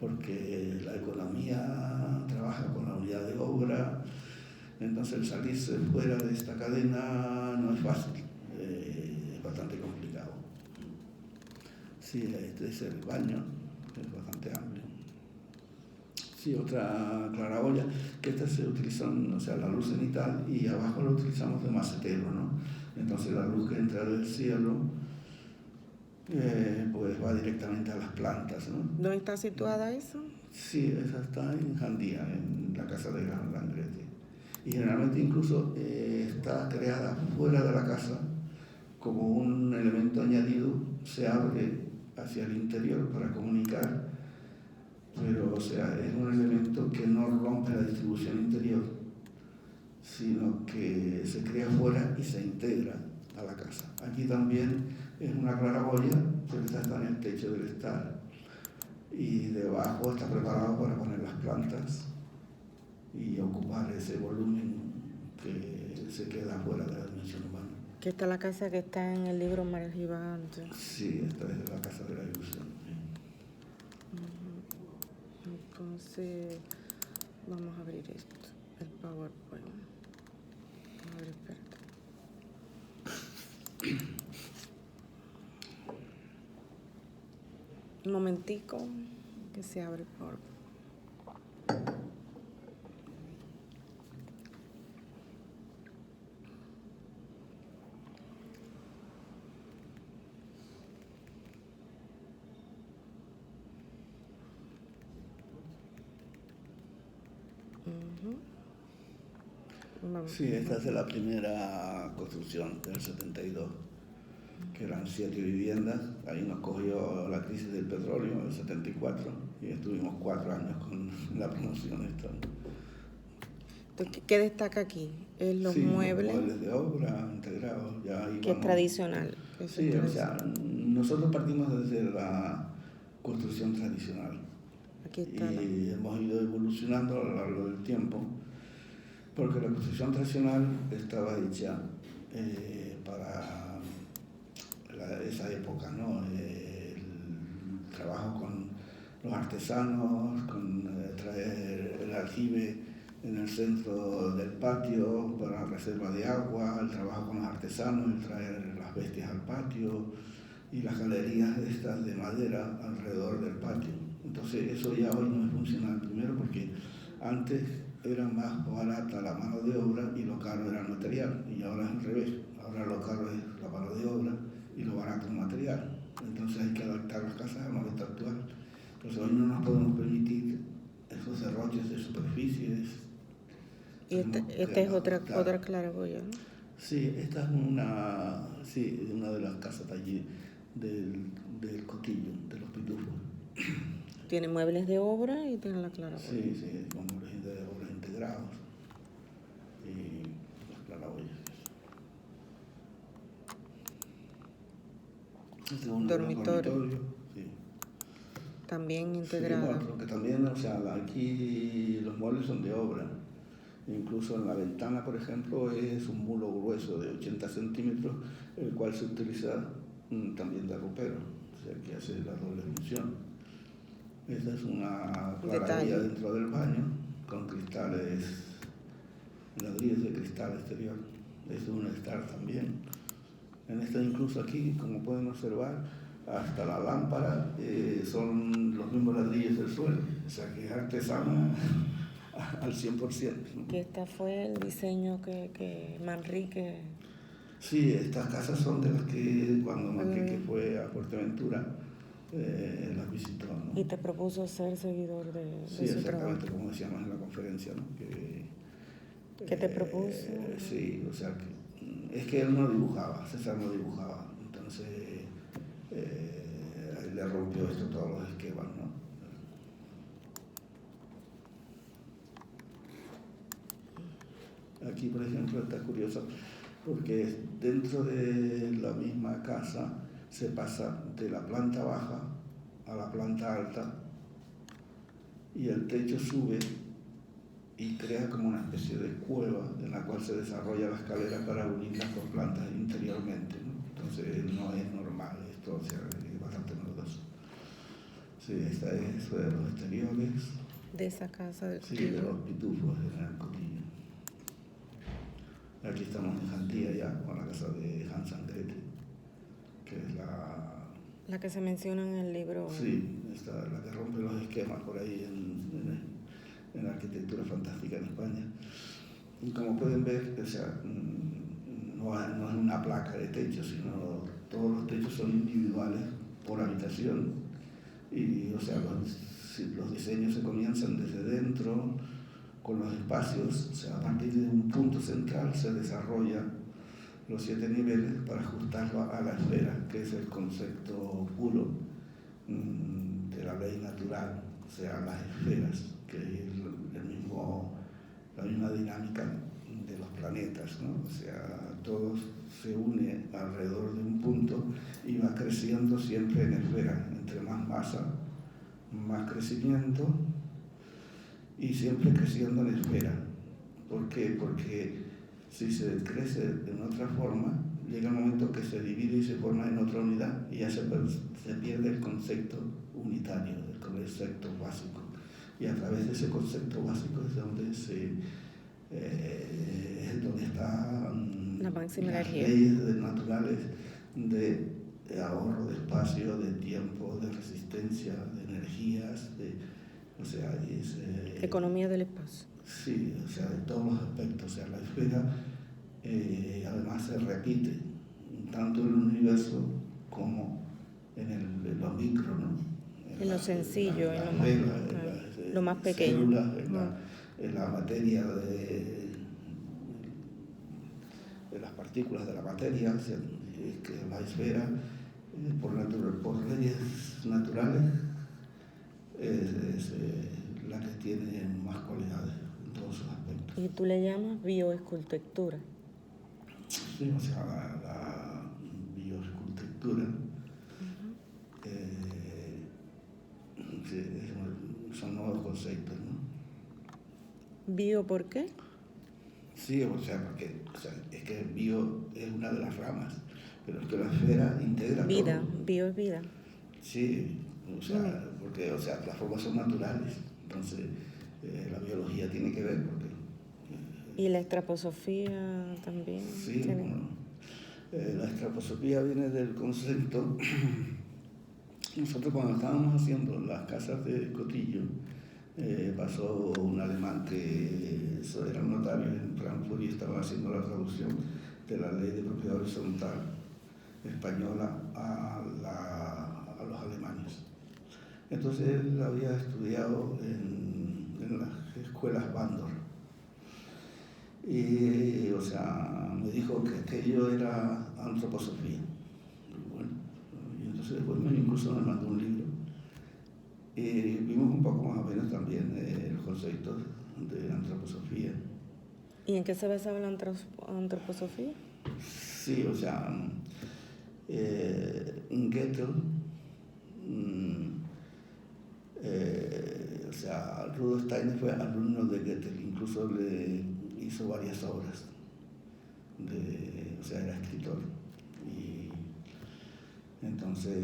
porque la economía trabaja con la unidad de obra, entonces el salirse fuera de esta cadena no es fácil, es bastante complicado. Sí, este es el baño, es bastante amplio. Sí, otra claraboya, que estas se utilizan, o sea, la luz cenital y abajo lo utilizamos de macetero, ¿no? Entonces la luz que entra del cielo pues va directamente a las plantas, ¿no? ¿Dónde está situada eso? Sí, esa está en Jandía, en la casa de Gran Langrete. Y generalmente incluso está creada fuera de la casa como un elemento añadido, se abre hacia el interior para comunicar, pero o sea, es un elemento que no rompe la distribución interior, sino que se crea fuera y se integra a la casa. Aquí también es una claraboya, pero esta está en el techo del estar y debajo está preparado para poner las plantas y ocupar ese volumen que se queda fuera de la dimensión humana. Que está la casa que está en el libro María Gigante. Sí, esta es la casa de la ilusión. Entonces, vamos a abrir esto, el PowerPoint. A ver, espérate. Un momentico que se abre el PowerPoint. Sí, esta es de la primera construcción del 72, que eran 7 viviendas. Ahí nos cogió la crisis del petróleo en el 74 y estuvimos 4 años con la promoción esta. ¿Qué destaca aquí? Los muebles. Los muebles de obra integrados. Ya que es tradicional. Sí, o sea, nosotros partimos desde la construcción tradicional. Aquí está y hemos ido evolucionando a lo largo del tiempo, porque la construcción tradicional estaba hecha para esa época, ¿no? El trabajo con los artesanos, con traer el aljibe en el centro del patio para la reserva de agua, el trabajo con los artesanos, el traer las bestias al patio y las galerías estas de madera alrededor del patio. Entonces eso ya hoy no es funcional, primero porque antes era más barata la mano de obra y lo caro era el material, y ahora es al revés, ahora lo caro es la mano de obra y lo barato el material. Entonces hay que adaptar las casas al momento actual. Entonces hoy no nos podemos permitir esos derroches de superficies. Y esta es otra claraboya, ¿no? Sí, esta es una de las casas de allí, del Cotillo, de los Pitufos. Tiene muebles de obra y tiene la claraboya. Sí, con muebles de obra integrados y las claraboyas. Este es un dormitorio. Sí. También integrado. Sí, bueno, que también, o sea, aquí los muebles son de obra. Incluso en la ventana, por ejemplo, es un mulo grueso de 80 centímetros, el cual se utiliza también de ropero, o sea, que hace la doble función. Esta es una claraboya dentro del baño, con cristales, ladrillos de cristal exterior. Es un estar también. En esta, incluso aquí, como pueden observar, hasta la lámpara son los mismos ladrillos del suelo, o sea que es artesana al 100%, ¿no? Que este fue el diseño que Manrique... Sí, estas casas son de las que cuando Manrique fue a Fuerteventura las visitó, ¿no? Y te propuso ser seguidor de Sí, su trabajo. exactamente, como decíamos en la conferencia, ¿no? ¿Qué te propuso? Sí, o sea, es que él no dibujaba, César no dibujaba, entonces le rompió esto todos los esquemas, ¿no? Aquí, por ejemplo, está curioso porque dentro de la misma casa se pasa de la planta baja a la planta alta y el techo sube y crea como una especie de cueva en la cual se desarrolla la escalera para unir las dos plantas interiormente, ¿no? Entonces no es normal esto, o sea, es bastante novedoso. Sí, esta es eso de los exteriores. De esa casa del Sí, de los pitufos de General Cotillo. Aquí estamos en Jandía ya, con la casa de Hans Sangrete, que es la que se menciona en el libro. Sí, la que rompe los esquemas por ahí en la arquitectura fantástica en España. Y como pueden ver, o sea, no es una placa de techo, sino todos los techos son individuales por habitación. Y, o sea, los diseños se comienzan desde dentro, con los espacios, o sea, a partir de un punto central se desarrollan los 7 niveles para ajustarlo a la esfera, que es el concepto puro de la ley natural, o sea, las esferas, que es la misma dinámica de los planetas, ¿no? O sea, todo se une alrededor de un punto y va creciendo siempre en esfera, entre más masa, más crecimiento, y siempre creciendo en esfera. ¿Por qué? Porque si se crece en otra forma, llega un momento que se divide y se forma en otra unidad y ya se pierde el concepto unitario, el concepto básico. Y a través de ese concepto básico es donde están la máxima las energía. leyes naturales de ahorro de espacio, de tiempo, de resistencia, de energías, o sea, economía del espacio. Sí, o sea, de todos los aspectos. O sea, la esfera además se repite tanto en el universo como en lo micro, ¿no? En lo sencillo, en lo más pequeño. Células, en la materia de las partículas de la materia, o sea, que la esfera, por leyes naturales, es la que tiene más cualidades en todos sus aspectos. ¿Y tú le llamas bioescultura? Sí, o sea, la bioescultura. Sí, son nuevos conceptos, ¿no? ¿Bio por qué? Sí, o sea, porque es que el bio es una de las ramas, pero es que la esfera integra vida, todo. bio es vida. Sí, o sea, porque o sea, las formas son naturales, entonces la biología tiene que ver porque... ¿Y la estraposofía también? Sí, bueno, la estraposofía viene del concepto... Nosotros cuando estábamos haciendo las casas de Cotillo, pasó un alemán que era un notario en Frankfurt y estaba haciendo la traducción de la ley de propiedad horizontal española a los alemanes. Entonces él había estudiado en las escuelas Bandor. Y, o sea, me dijo que aquello era antroposofía. Y entonces después incluso me mandó un libro. Y vimos un poco más o menos también los conceptos de antroposofía. ¿Y en qué se basaba la antroposofía? Sí, o sea, Goethe, o sea, Rudolf Steiner fue alumno de Goethe, incluso le hizo varias obras, o sea, era escritor. Y entonces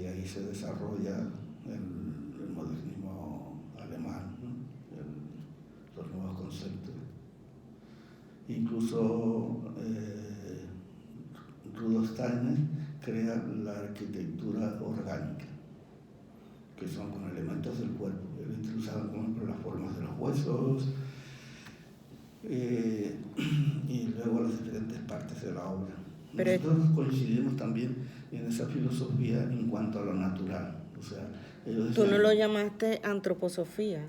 ahí se desarrolla el modernismo alemán, ¿no? Los nuevos conceptos. Incluso Rudolf Steiner crea la arquitectura orgánica, que son con elementos del cuerpo. Él utilizaba, por ejemplo, las formas de los huesos y luego las diferentes partes de la obra. Pero nosotros coincidimos también en esa filosofía en cuanto a lo natural. O sea, ellos decían, tú no lo llamaste antroposofía.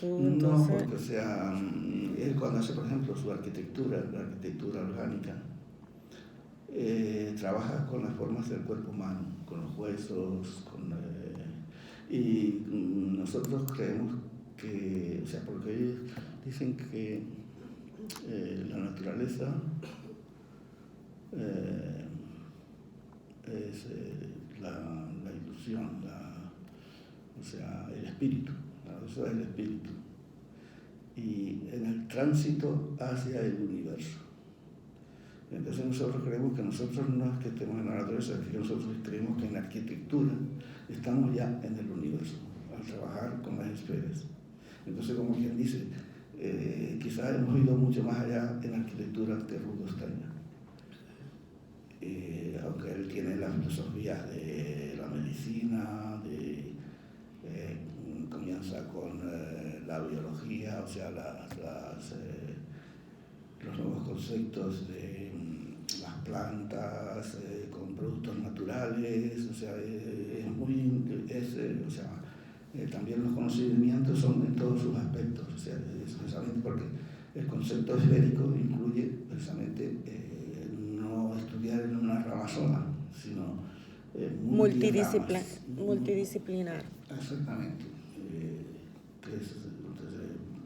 No, porque o sea, él cuando hace, por ejemplo, su arquitectura, la arquitectura orgánica, trabaja con las formas del cuerpo humano, con los huesos, y nosotros creemos que, o sea, porque ellos dicen que la naturaleza es la ilusión, o sea, el espíritu, eso es el espíritu, y en el tránsito hacia el universo. Entonces nosotros creemos que nosotros no es que estemos en la naturaleza, es que nosotros creemos que en la arquitectura estamos ya en el universo, al trabajar con las esferas. Entonces, como quien dice, quizás hemos ido mucho más allá en la arquitectura que Rudo Estaña. Aunque él tiene las filosofías de la medicina, comienza con la biología, o sea, los nuevos conceptos de las plantas con productos naturales, o sea, también los conocimientos son en todos sus aspectos, o sea, es precisamente porque el concepto esférico incluye precisamente no estudiar en una rama sola, sino multidisciplinar. Exactamente. Entonces,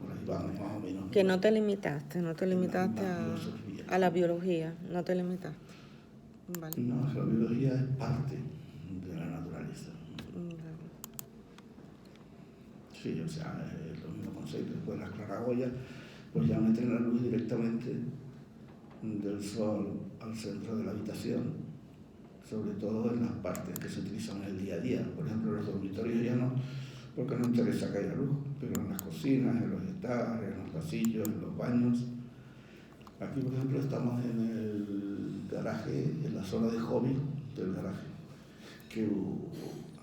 por ahí vamos más o menos. Que no te limitaste a la biología, no te limitaste. Vale. No, la biología es parte de la naturaleza. Vale. Sí, o sea, es los mismos conceptos. Después las claraboyas, pues ya meten la luz directamente del sol al centro de la habitación, sobre todo en las partes que se utilizan en el día a día. Por ejemplo, los dormitorios ya no, porque no interesa que haya luz, pero en las cocinas, en los estares, en los pasillos, en los baños. Aquí, por ejemplo, estamos en el garaje, en la zona de hobby del garaje, que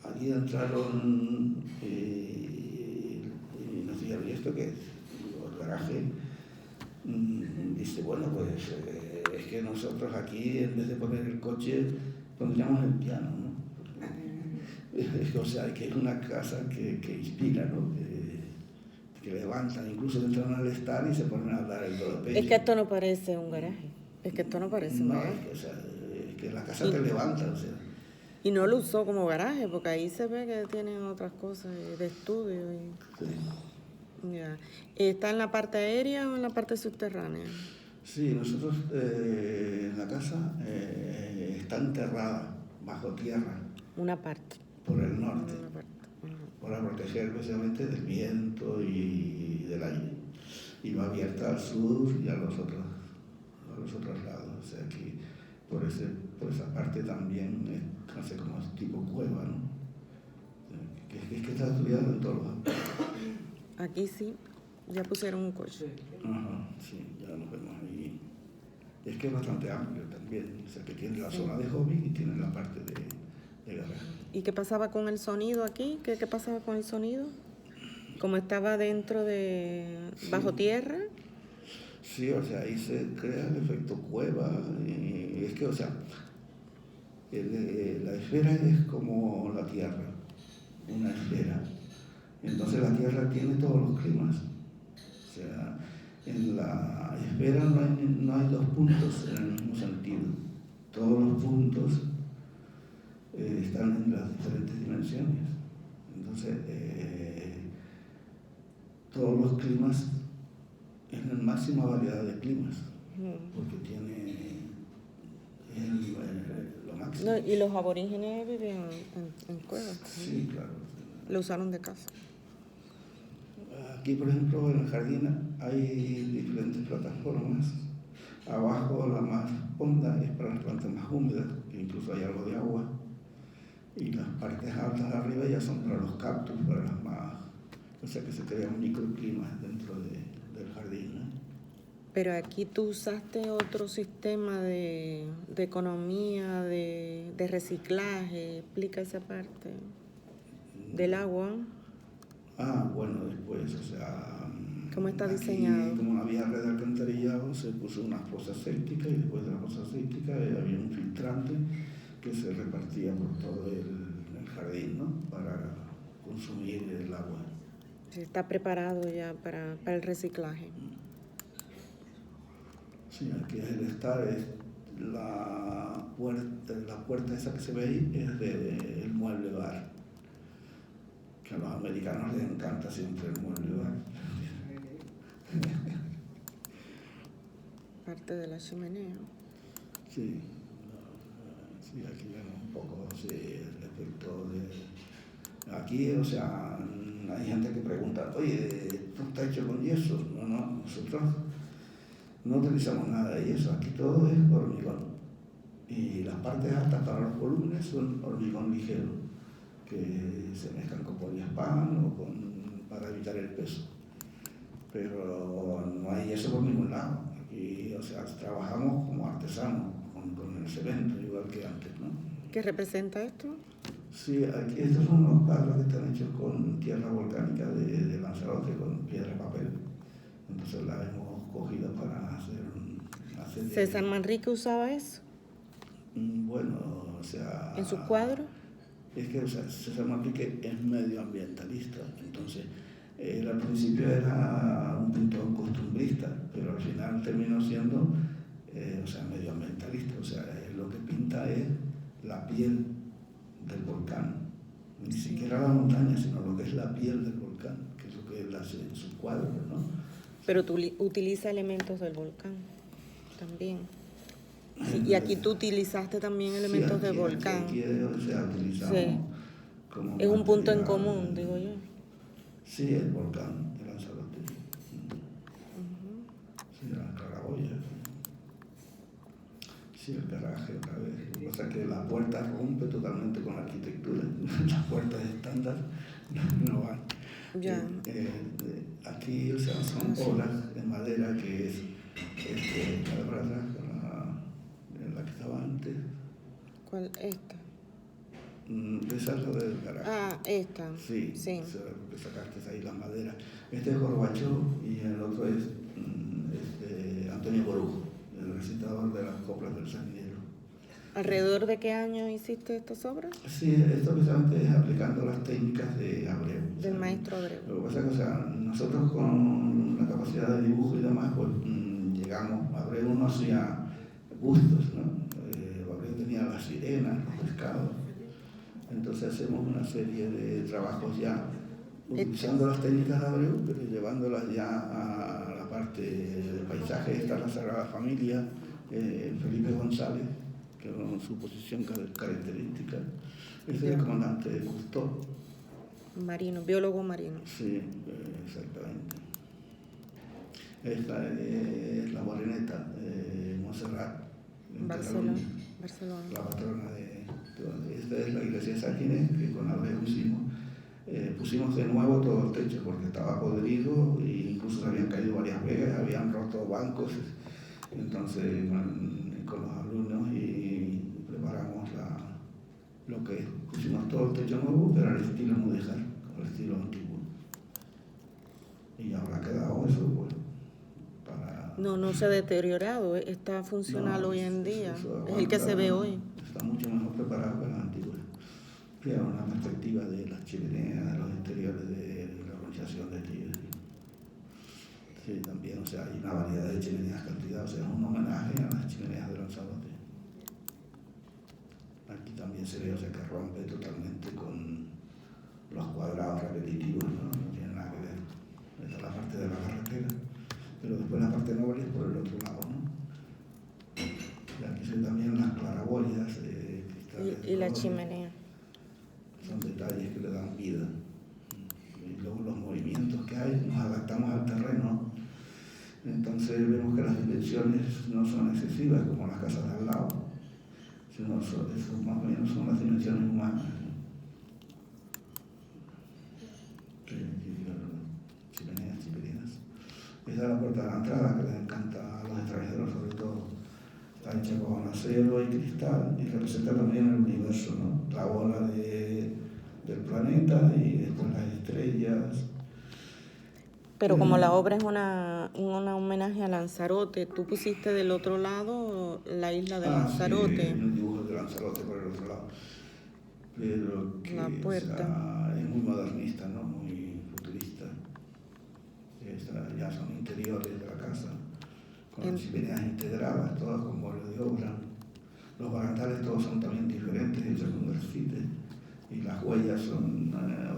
allí entraron y nos dijeron, ¿y esto qué es? El garaje dice, bueno, pues es que nosotros aquí, en vez de poner el coche, pondríamos el piano, ¿no? O sea, que es una casa que inspira, ¿no? Que levantan, incluso entran al estar y se ponen a hablar el todo. Es que esto no parece un garaje. Es que esto no parece un garaje. No, es que la casa te levanta, o sea. Y no lo usó como garaje, porque ahí se ve que tienen otras cosas de estudio. Sí. Ya. ¿Está en la parte aérea o en la parte subterránea? Sí, nosotros la casa está enterrada bajo tierra. Una parte. Por el norte. Una parte. Para proteger precisamente del viento y del aire. Y va abierta al sur y a los otros lados. O sea que por esa parte también es hace como tipo cueva, ¿no? Es que está estudiado en todos los aspectos. Aquí sí, ya pusieron un coche. Ajá, sí, ya nos vemos ahí. Es que es bastante amplio también, o sea que tiene la zona de hobby y tiene la parte de garaje. ¿Y qué pasaba con el sonido aquí? ¿Qué pasaba con el sonido? ¿Cómo estaba dentro bajo tierra? Sí, o sea, ahí se crea el efecto cueva. Y es que, o sea, la esfera es como la Tierra, una esfera. Entonces la Tierra tiene todos los climas. O sea, en la esfera no hay dos puntos en el mismo sentido. Todos los puntos están en las diferentes dimensiones. Entonces, todos los climas es la máxima variedad de climas, porque tiene lo máximo. No, y los aborígenes vivían en cuevas. Sí, claro. Lo usaron de casa. Aquí, por ejemplo, en el jardín hay diferentes plataformas. Abajo, la más honda es para las plantas más húmedas, que incluso hay algo de agua. Y las partes altas de arriba ya son para los cactus, para las más... O sea que se crean microclimas dentro del jardín, ¿no? Pero aquí tú usaste otro sistema de economía, de reciclaje. Explica esa parte. del agua. Bueno, después, o sea... ¿Cómo está aquí, diseñado? como no había red de alcantarillado, se puso una fosa séptica y después de la fosa séptica había un filtrante que se repartía por todo el jardín, ¿no? Para consumir el agua. Está preparado ya para el reciclaje. Sí, aquí es el estar, es la puerta esa que se ve ahí es del mueble bar. Que a los americanos les encanta siempre el mueble bar. Parte de la chimenea. Sí, aquí vemos un poco sí, el efecto de... Aquí, o sea, hay gente que pregunta, oye, ¿esto está hecho con yeso? No, nosotros no utilizamos nada de yeso, aquí todo es hormigón. Y las partes altas para los volúmenes son hormigón ligero, que se mezclan con poliespán o para evitar el peso. Pero no hay yeso por ningún lado. Aquí, o sea, trabajamos como artesanos, con el cemento, igual que antes, ¿no? ¿Qué representa esto? Sí, aquí estos son unos cuadros que están hechos con tierra volcánica de Lanzarote, con piedra y papel. Entonces la hemos cogido para hacer una serie. ¿César Manrique usaba eso? Bueno, o sea... ¿En sus cuadros? Es que, o sea, César Manrique es medioambientalista, entonces él al principio era un pintor costumbrista, pero al final terminó siendo, o sea, medioambientalista, o sea, lo que pinta es la piel del volcán, ni siquiera la montaña, sino lo que es la piel del volcán, que es lo que él hace en sus cuadros, ¿no? Pero tú utiliza elementos del volcán también. Sí, y aquí tú utilizaste también elementos del volcán. Aquí, o sea, utilizamos sí. Como es un punto en material, común, digo yo. Sí, el volcán de Lanzarote. Sí, la claraboya. Sí, el garaje otra vez. Lo que pasa es que la puerta rompe totalmente con la arquitectura. Las puertas estándar no van. Ya. Aquí, o sea, son obras de madera que es la de para atrás, la que estaba antes. ¿Cuál? Esta. Esa es la del garaje. Esta. Sí. Que sacaste ahí la madera. Este es Gorbachov y el otro es Antonio Borujo, el recitador de las coplas del San Miguel. ¿Alrededor de qué año hiciste estas obras? Sí, esto precisamente es aplicando las técnicas de Abreu. Del maestro Abreu. Lo que pasa es que, o sea, nosotros con la capacidad de dibujo y demás, pues llegamos, Abreu no hacía bustos, ¿no? Abreu tenía las sirenas, los pescados. Entonces hacemos una serie de trabajos ya utilizando las técnicas de Abreu, pero llevándolas ya a la parte del paisaje. Está la Sagrada Familia, Felipe González, que con su posición característica. Este es el comandante de Cousteau. Marino, biólogo marino. Sí, exactamente. Esta es la Moreneta, Montserrat, en Barcelona. La patrona de... Esta es la iglesia de San Ginés, que con Abreu hicimos. Pusimos de nuevo todo el techo porque estaba podrido e incluso se habían caído varias vegas, habían roto bancos. Entonces con los alumnos y preparamos lo que pusimos todo el techo nuevo, pero al estilo mudéjar, al estilo antiguo. Y ahora ha quedado eso, pues, para... No se ha deteriorado, está funcional hoy en día, es el que se ve hoy. Está mucho mejor preparado que la antigua. Tiene una perspectiva de las chimeneas, de los interiores de la organización de aquí. Sí, también, o sea, hay una variedad de chimeneas cantidad, o sea, es un homenaje a las chimeneas de Lanzarote. Aquí también se ve, o sea, que rompe totalmente con los cuadrados repetitivos, ¿no? No tiene nada que ver. Esta es la parte de la carretera, pero después la parte noble es por el otro lado, ¿no? Y aquí se ven también las claraboyas, y la chimenea. Son detalles que le dan vida. Y luego los movimientos que hay, nos adaptamos al terreno. Entonces vemos que las dimensiones no son excesivas como las casas de al lado, sino eso más o menos son las dimensiones humanas. Chimeneas. Esa es la puerta de la entrada que les encanta a los extranjeros, sobre todo. Está hecha con acero y cristal y representa también el universo, ¿no? La bola de del planeta y después las estrellas. Pero como la obra es un homenaje a Lanzarote, ¿tú pusiste del otro lado la isla de Lanzarote? Sí, un dibujo de Lanzarote por el otro lado. Pero que La puerta. O sea, es muy modernista, ¿no? Muy futurista. Ya son interiores de la casa, con las chimeneas integradas, todas con muebles de obra. Los barandales todos son también diferentes, hechos con grafite. Y las huellas son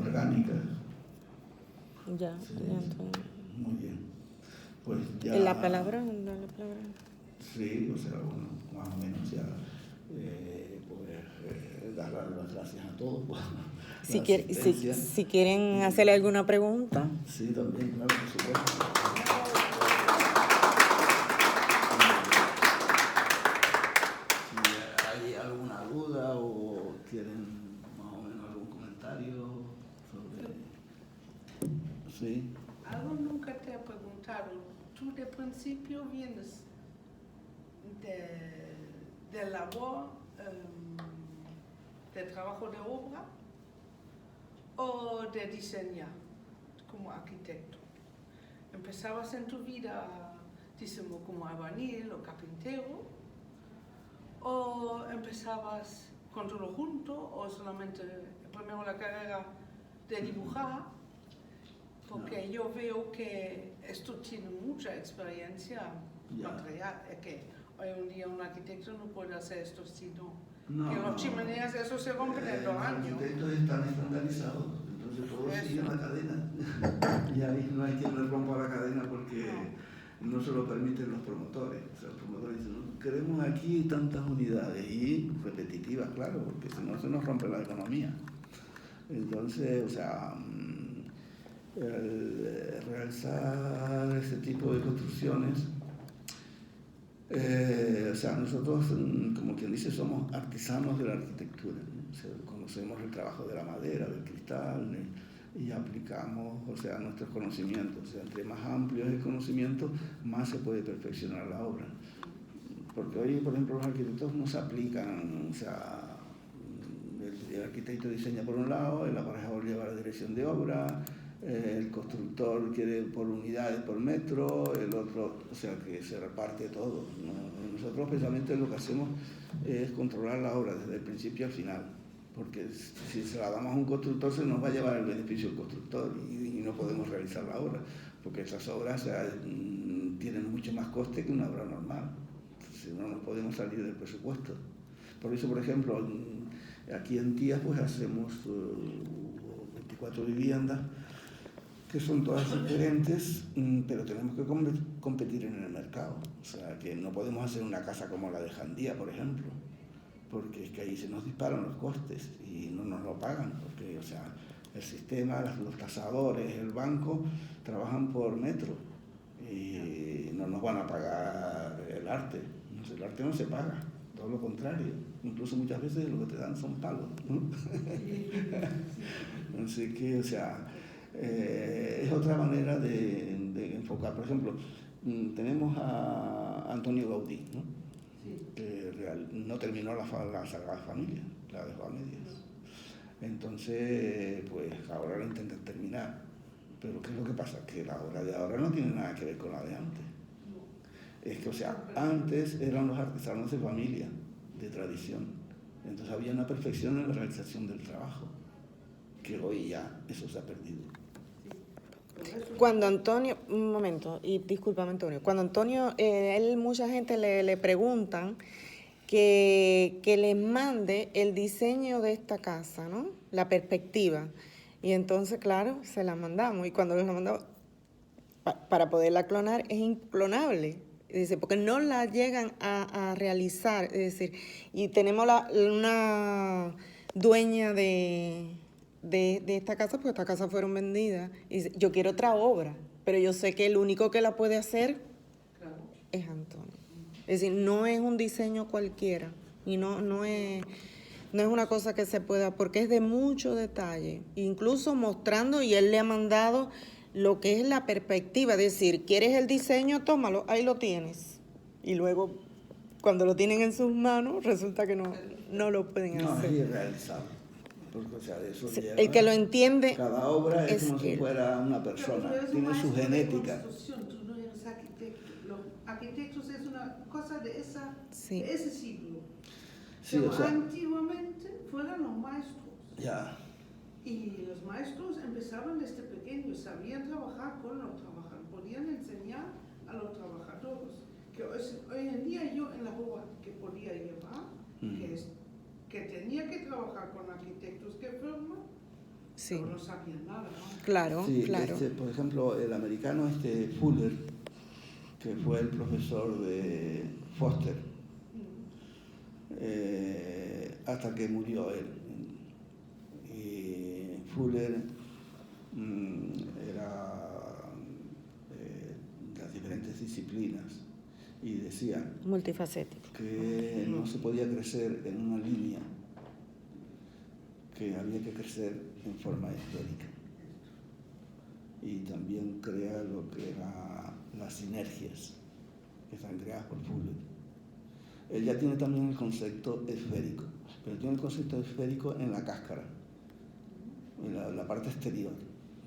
orgánicas. Ya, Sí, entonces. muy bien. Pues ya. ¿La palabra? Sí, o sea, bueno, más o menos ya. Dar las gracias a todos. Si quieren hacerle alguna pregunta. Sí, también, claro, por supuesto. Si hay alguna duda o quieren más o menos algún comentario sobre... Sí. Algo nunca te he preguntado. ¿Tú de principio vienes de labor, de trabajo de obra o de diseñar como arquitecto? ¿Empezabas en tu vida, decimos, como albañil o carpintero? ¿O empezabas con todo junto o solamente primero la carrera de dibujar? Porque yo veo que esto tiene mucha experiencia material, es que hoy en día un arquitecto no puede hacer esto sino que los chimeneas, eso se rompen en 2 años. Los arquitectos están estandarizados, entonces todos siguen la cadena. Y ahí no hay quien le rompa la cadena porque no se lo permiten los promotores. O sea, los promotores dicen, no, queremos aquí tantas unidades y repetitivas, claro, porque si no se nos rompe la economía. Entonces, o sea, realizar ese tipo de construcciones, o sea, nosotros, como quien dice, somos artesanos de la arquitectura, ¿no? O sea, conocemos el trabajo de la madera, del cristal, y aplicamos, o sea, nuestros conocimientos. O sea, entre más amplio es el conocimiento, más se puede perfeccionar la obra. Porque hoy, por ejemplo, los arquitectos no se aplican, o sea, el arquitecto diseña por un lado, el aparejador lleva la dirección de obra, el constructor quiere por unidades por metro, el otro, o sea, que se reparte todo, ¿no? Nosotros precisamente lo que hacemos es controlar la obra desde el principio al final, porque si se la damos a un constructor se nos va a llevar el beneficio del constructor y no podemos realizar la obra, porque esas obras, o sea, tienen mucho más coste que una obra normal, si no nos podemos salir del presupuesto. Por eso, por ejemplo, aquí en Tías pues hacemos 24 viviendas que son todas diferentes, pero tenemos que competir en el mercado. O sea, que no podemos hacer una casa como la de Jandía, por ejemplo, porque es que ahí se nos disparan los costes y no nos lo pagan, porque, o sea, el sistema, los tasadores, el banco, trabajan por metro y no nos van a pagar el arte. El arte no se paga, todo lo contrario. Incluso muchas veces lo que te dan son palos, ¿no? Así que, o sea, es otra manera de enfocar. Por ejemplo, tenemos a Antonio Gaudí, ¿no? Que no terminó la Sagrada Familia, la dejó a medias. Entonces, pues ahora la intentan terminar. Pero ¿qué es lo que pasa? Que la obra de ahora no tiene nada que ver con la de antes. Es que, o sea, antes eran los artesanos de familia, de tradición. Entonces había una perfección en la realización del trabajo, que hoy ya eso se ha perdido. Cuando Antonio, un momento, y discúlpame Antonio, cuando Antonio, mucha gente le preguntan que les mande el diseño de esta casa, ¿no? La perspectiva. Y entonces, claro, se la mandamos. Y cuando la mandamos, para poderla clonar, es inclonable. Dice, porque no la llegan a realizar. Es decir, y tenemos una dueña de esta casa, porque estas casas fueron vendidas, y dice, yo quiero otra obra, pero yo sé que el único que la puede hacer es Antonio. Es decir, no es un diseño cualquiera, y no es una cosa que se pueda, porque es de mucho detalle, incluso mostrando, y él le ha mandado lo que es la perspectiva, es decir, ¿quieres el diseño? Tómalo, ahí lo tienes. Y luego, cuando lo tienen en sus manos, resulta que no lo pueden hacer. No, es irrealizable. Porque, o sea, eso Sí, lleva, el que lo entiende cada obra es como si él. fuera una Pero persona, tú eres un tiene su maestro de genética. construcción, tú no eres arquitecto. Los arquitectos es una cosa de Sí. ese siglo. Sí, Pero o sea, antiguamente fueron los maestros. ya, Y los maestros empezaban desde pequeños, sabían trabajar con los trabajadores, podían enseñar a los trabajadores. Que hoy en día yo en la obra que podía llevar, que tenía que trabajar con arquitectos que forman, Sí, pero no sabían nada, ¿no? claro, sí, claro. por ejemplo, el americano Fuller, que fue el profesor de Foster, hasta que murió él. Y Fuller era de las diferentes disciplinas y decía Multifacético. que no se podía crecer en una línea, que había que crecer en forma esférica. Y también crea lo que eran las sinergias que están creadas por Fuller. Él ya tiene también el concepto esférico, pero tiene el concepto esférico en la cáscara, en la parte exterior,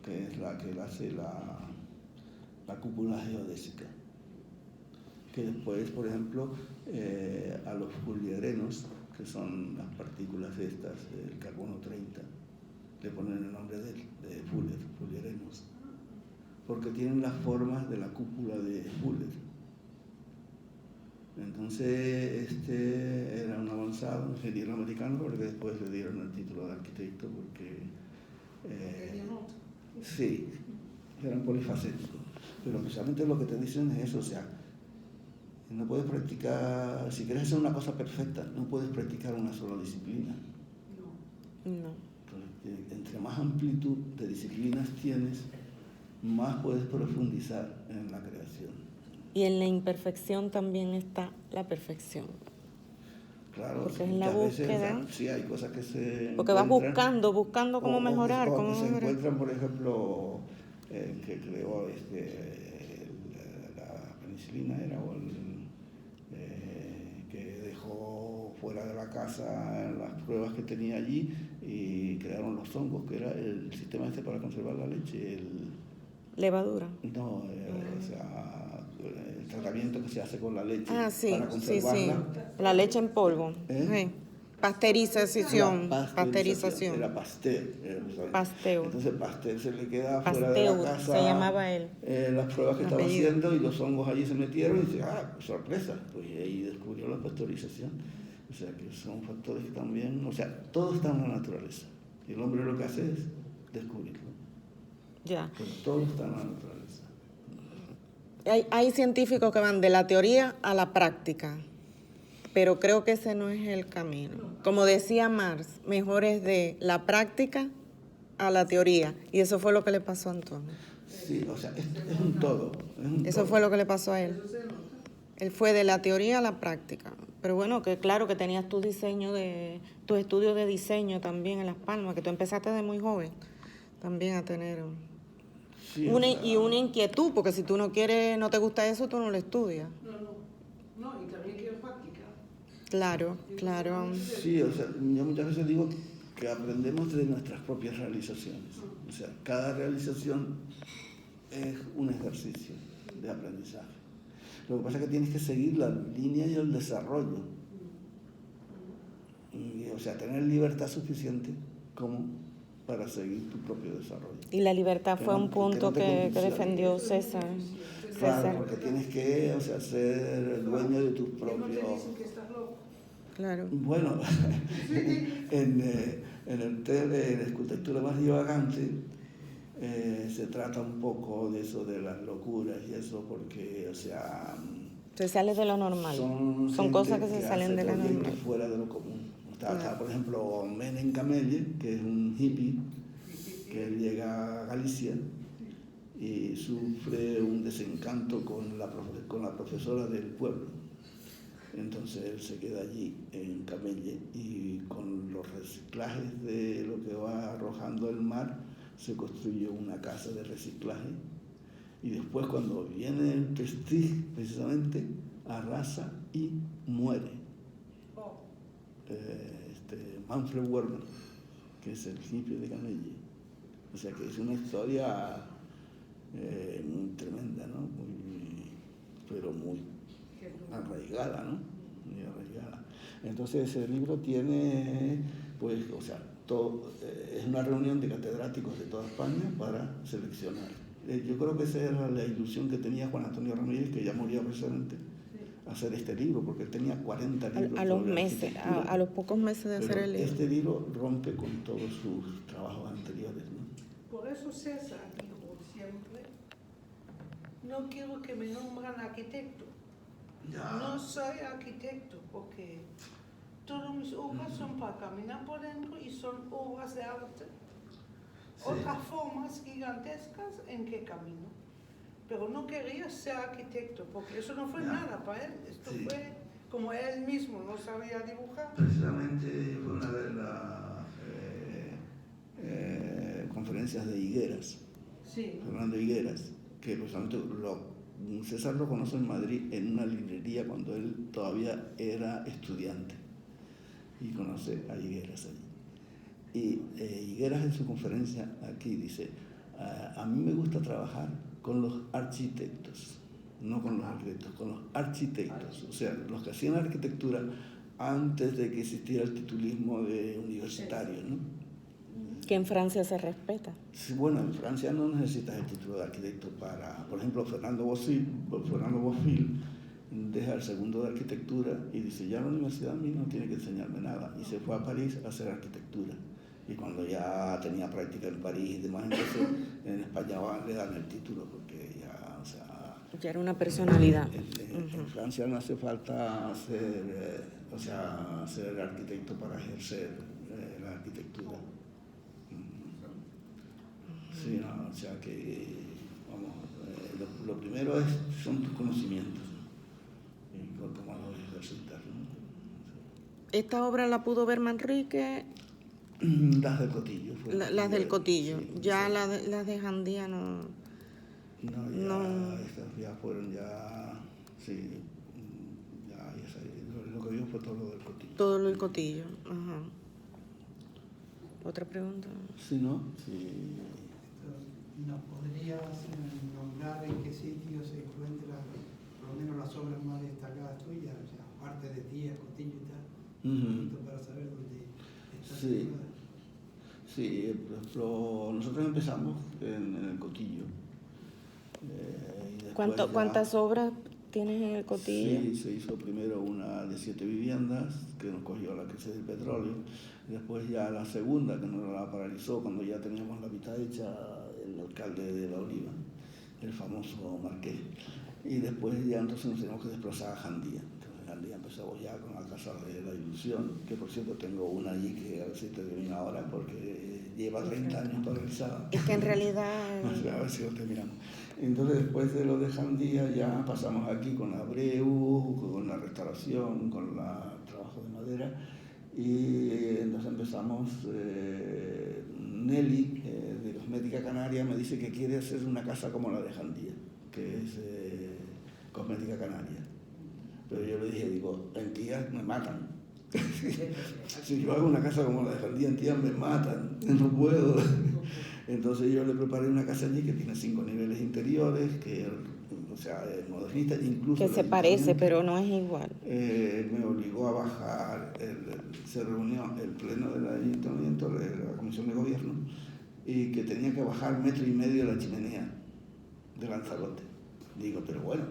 que es la que él hace la cúpula geodésica. Que después, por ejemplo, a los fullerenos, que son las partículas estas, el carbono 30, le ponen el nombre de él, de Fuller, fullerenos, porque tienen las formas de la cúpula de Fuller. Entonces, era un avanzado ingeniero americano, porque después le dieron el título de arquitecto, porque sí, eran polifacéticos. Pero precisamente lo que te dicen es eso, o sea, no puedes practicar, si quieres hacer una cosa perfecta, no puedes practicar una sola disciplina. No. Entonces, entre más amplitud de disciplinas tienes, más puedes profundizar en la creación. Y en la imperfección también está la perfección. Claro, porque es en la búsqueda. Veces, o sea, sí, hay cosas que se Porque vas encuentran, buscando cómo mejorar. o cómo que se mejorar. encuentran, por ejemplo, que creó la penicilina era, o que dejó fuera de la casa las pruebas que tenía allí y crearon los hongos, que era el sistema para conservar la leche, Levadura. No, o sea, el tratamiento que se hace con la leche para Sí. conservarla. La leche en polvo. ¿Eh? Sí. Pasteurización. Era Pasteur. Pasteur. Entonces Pasteur se le queda fuera de la Pasteur, casa. se llamaba él. Las pruebas que estaba Apellido. haciendo y los hongos allí se metieron y dice, sorpresa. Pues ahí descubrió la pasteurización. O sea, que son factores que también, o sea, todo está en la naturaleza. Y el hombre lo que hace es descubrirlo. Ya. Pero todo está en la naturaleza. Hay científicos que van de la teoría a la práctica, pero creo que ese no es el camino. Como decía Marx, mejor es de la práctica a la teoría, y eso fue lo que le pasó a Antonio. Sí, o sea, es un todo. Eso fue lo que le pasó a él. Él fue de la teoría a la práctica. Pero bueno, que claro que tenías tus estudios de diseño también en Las Palmas, que tú empezaste de muy joven también a tener Sí, una inquietud, porque si tú no te gusta eso, tú no lo estudias. No, y también quiero practicar. Claro. Sí, o sea, yo muchas veces digo que aprendemos de nuestras propias realizaciones. O sea, cada realización es un ejercicio de aprendizaje. Lo que pasa es que tienes que seguir la línea y el desarrollo. O sea, tener libertad suficiente como para seguir tu propio desarrollo. Y la libertad fue un punto que defendió César. Claro, porque tienes que, ser el dueño de tus propios... No te dicen que estás loco. Claro. Bueno, en la escultura más divagante se trata un poco de eso, de las locuras y eso, porque, Se sale de lo normal. Son cosas que se salen de lo normal. Fuera de lo común. Está, por ejemplo, Menem Camelle, que es un hippie, que él llega a Galicia y sufre un desencanto con la profesora del pueblo. Entonces él se queda allí en Camelle y con los reciclajes de lo que va arrojando el mar se construye una casa de reciclaje y después cuando viene el Prestige precisamente arrasa y muere. Manfred Webern. que es el Principio de Camelli. O sea que es una historia muy tremenda, ¿no? Pero muy arraigada, ¿no? Muy arraigada. Entonces ese libro tiene, pues, o sea, es una reunión de catedráticos de toda España para seleccionar. Yo creo que esa era la ilusión que tenía Juan Antonio Ramírez, que ya murió precisamente, hacer este libro, porque él tenía 40 libros. A los meses, a los pocos meses de hacer el libro. Este libro rompe con todos sus trabajos anteriores, ¿no? Por eso César dijo siempre, no quiero que me nombren arquitecto. Ya. No soy arquitecto, porque todas mis obras son para caminar por dentro y son obras de arte. Sí. Otras formas gigantescas en que camino. Pero no quería ser arquitecto, porque eso no fue nada para él. Esto Sí. fue como él mismo no sabía dibujar. Precisamente fue una de las conferencias de Higueras, Sí. Fernando Higueras, que precisamente César lo conoce en Madrid en una librería cuando él todavía era estudiante, y conoce a Higueras allí. Y Higueras en su conferencia aquí dice, a mí me gusta trabajar con los arquitectos, no con los arquitectos, con los arquitectos, o sea, los que hacían arquitectura antes de que existiera el titulismo de universitario, ¿no? Que en Francia se respeta. Sí, bueno, en Francia no necesitas el título de arquitecto para, por ejemplo, Fernando Bofill deja el segundo de arquitectura y dice, ya la universidad a mí no tiene que enseñarme nada, y se fue a París a hacer arquitectura. Y cuando ya tenía práctica en París y demás, entonces en España le dan el título, porque ya, o sea... Ya era una personalidad. En Francia no hace falta ser arquitecto para ejercer la arquitectura. Sí, no, o sea que, vamos, lo primero son tus conocimientos, ¿no? Y cómo los ejercitas, ¿no? ¿Esta obra la pudo ver Manrique? Las del Cotillo. Las del Cotillo. Sí, ya sí. las de Jandía no... No, estas ya fueron sí, lo que vimos fue todo lo del Cotillo. Todo lo del Cotillo, ajá. ¿Otra pregunta? Sí, ¿no? Sí. ¿Nos podrías nombrar en qué sitio se encuentran por lo menos las obras más destacadas tuyas? O sea, aparte de Díaz, Cotillo y tal, un poquito para saber dónde está situada. Sí, por ejemplo, nosotros empezamos en el Cotillo. Y ¿Cuántas obras tienes en el Cotillo? Sí, se hizo primero una de 7 viviendas, que nos cogió la crisis del petróleo. Después ya la segunda, que nos la paralizó cuando ya teníamos la mitad hecha, el alcalde de La Oliva, el famoso Marqués. Y después ya entonces nos teníamos que desplazar a Jandía. Entonces Jandía empezamos ya con la Casa de la Ilusión, que por cierto tengo una allí que a ver si termina ahora, porque lleva 30 años paralizada. Es que en realidad... O sea, a ver si lo terminamos. Entonces después de lo de Jandía ya pasamos aquí con la Abreu, con la restauración, con el trabajo de madera, y entonces empezamos, Nelly de Cosmética Canaria me dice que quiere hacer una casa como la de Jandía, que es Cosmética Canaria. Pero yo le dije, digo, en Tías me matan. Si yo hago una casa como la de Jandía, en Tías me matan, no puedo. Entonces yo le preparé una casa allí que tiene 5 niveles interiores, que, o sea, es modernista, incluso... Que se parece, pero no es igual. Me obligó a bajar, se reunió el pleno del ayuntamiento, de la comisión de gobierno, y que tenía que bajar 1,5 metros la chimenea de Lanzarote. Digo, pero bueno,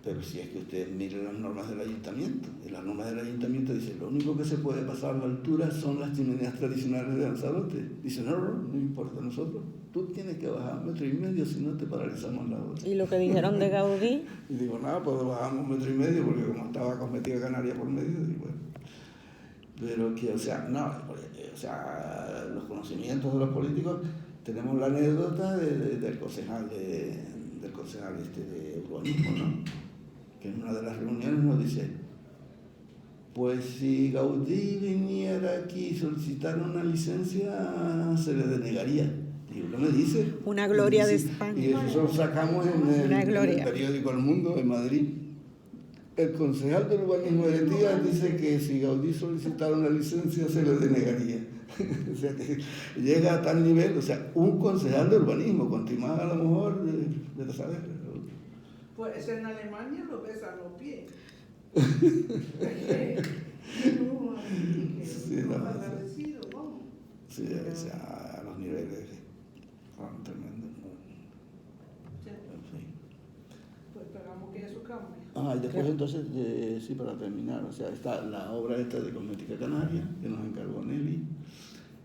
pero si es que usted mire las normas del ayuntamiento, y las normas del ayuntamiento dicen, lo único que se puede pasar a la altura son las chimeneas tradicionales de Lanzarote. Dice, no importa, nosotros, tú tienes que bajar 1,5 metros, si no te paralizamos la obra. ¿Y lo que dijeron de Gaudí? Y digo, nada, pues bajamos 1,5 metros, porque como estaba Cosmética Canaria por medio, digo, bueno. Pero que, o sea, no, o sea, los conocimientos de los políticos, tenemos la anécdota del concejal de urbanismo, ¿no? Que en una de las reuniones nos dice, pues si Gaudí viniera aquí y solicitara una licencia, se le denegaría. Digo, ¿qué me dice? Una gloria de Sí, España. y eso lo sacamos en el periódico El Mundo, en Madrid. El concejal de urbanismo de Tías dice que si Gaudí solicitara una licencia se le denegaría. O sea, que llega a tal nivel, o sea, un concejal de urbanismo, continuar a lo mejor, de saber. Pues en Alemania lo ves a los pies. Sí, no, agradecido, vamos. sí, o sea, a los niveles tremendos. Sí. En fin. Pues esperamos que eso cambie. Y después entonces, sí, para terminar, o sea, está la obra esta de Cosmética Canaria, que nos encargó Nelly,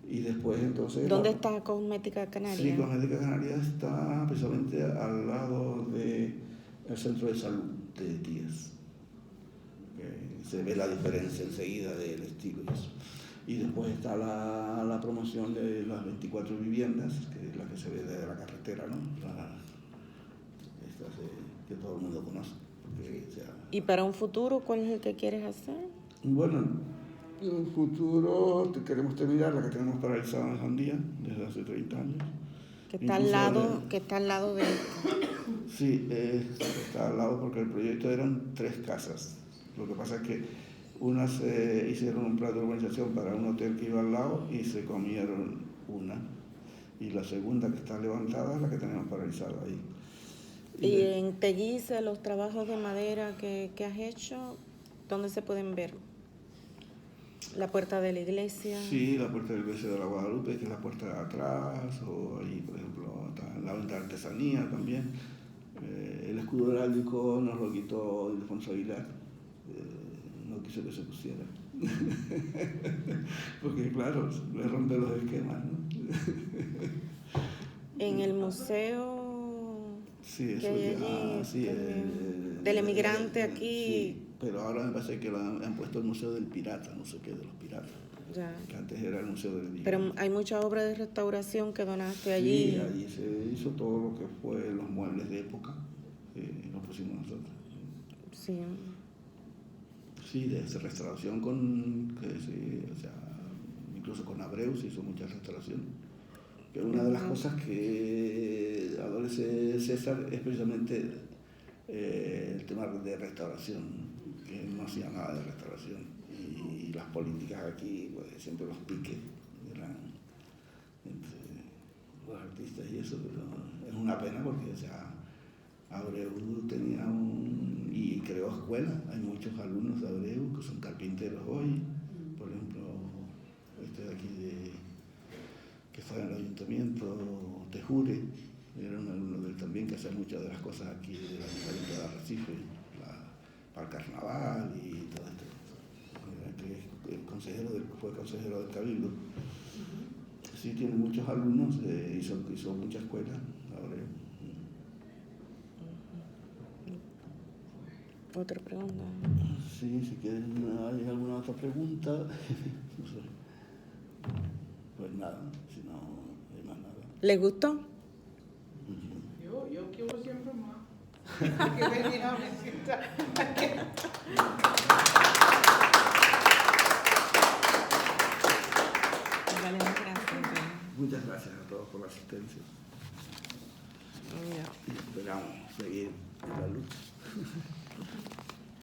y después entonces... ¿Dónde está Cosmética Canaria? Sí, Cosmética Canaria está precisamente al lado del centro de salud de Tías. Se ve la diferencia enseguida del estilo y eso. Y después está la promoción de las 24 viviendas, que es la que se ve desde la carretera, ¿no? Estas que todo el mundo conoce. ¿Y para un futuro cuál es el que quieres hacer? Bueno, en un futuro queremos terminar la que tenemos paralizada en Jandía desde hace 30 años. Que está al lado de... Sí, está al lado porque el proyecto eran 3 casas. Lo que pasa es que unas hicieron un plan de urbanización para un hotel que iba al lado y se comieron una. Y la segunda que está levantada es la que tenemos paralizada ahí. Y en Teguise, los trabajos de madera que has hecho, ¿dónde se pueden ver? ¿La puerta de la iglesia? Sí, la puerta de la iglesia de la Guadalupe, que es la puerta de atrás, o ahí, por ejemplo, está la venta de artesanía también. El escudo heráldico nos lo quitó Ildefonso Aguilar, no quiso que se pusiera. Porque claro, le rompe los esquemas, ¿no? En el museo... Sí, eso que hay ya, allí, sí, del emigrante aquí. Sí, pero ahora me parece que han puesto el Museo del Pirata, no sé qué, de los piratas. Ya. Que antes era el Museo del Niño. Pero hay mucha obra de restauración que donaste allí. Sí, allí se hizo todo lo que fue los muebles de época, lo pusimos nosotros. Sí. Sí, de restauración o sea, incluso con Abreu se hizo mucha restauración. Que una de las cosas que adolece César es precisamente el tema de restauración, que no hacía nada de restauración. Y las políticas aquí, pues, siempre los piques eran entre los artistas y eso, pero es una pena porque, o sea, Abreu tenía y creó escuelas, hay muchos alumnos de Abreu que son carpinteros hoy, por ejemplo, este de aquí que estaba en el ayuntamiento, Tejure, era un alumno de él también que hacía muchas de las cosas aquí del ayuntamiento de Arrecife, para el carnaval y todo esto. Fue consejero del Cabildo. Sí, tiene muchos alumnos, hizo muchas escuelas, Abreu. Otra pregunta. Sí, si quieren, ¿hay alguna otra pregunta? No sé. Pues nada, si no hay más nada. ¿Les gustó? Yo quiero siempre más. Que venía a visitar. Vale, gracias. Muchas gracias a todos por la asistencia. Ya. Y esperamos seguir en la lucha.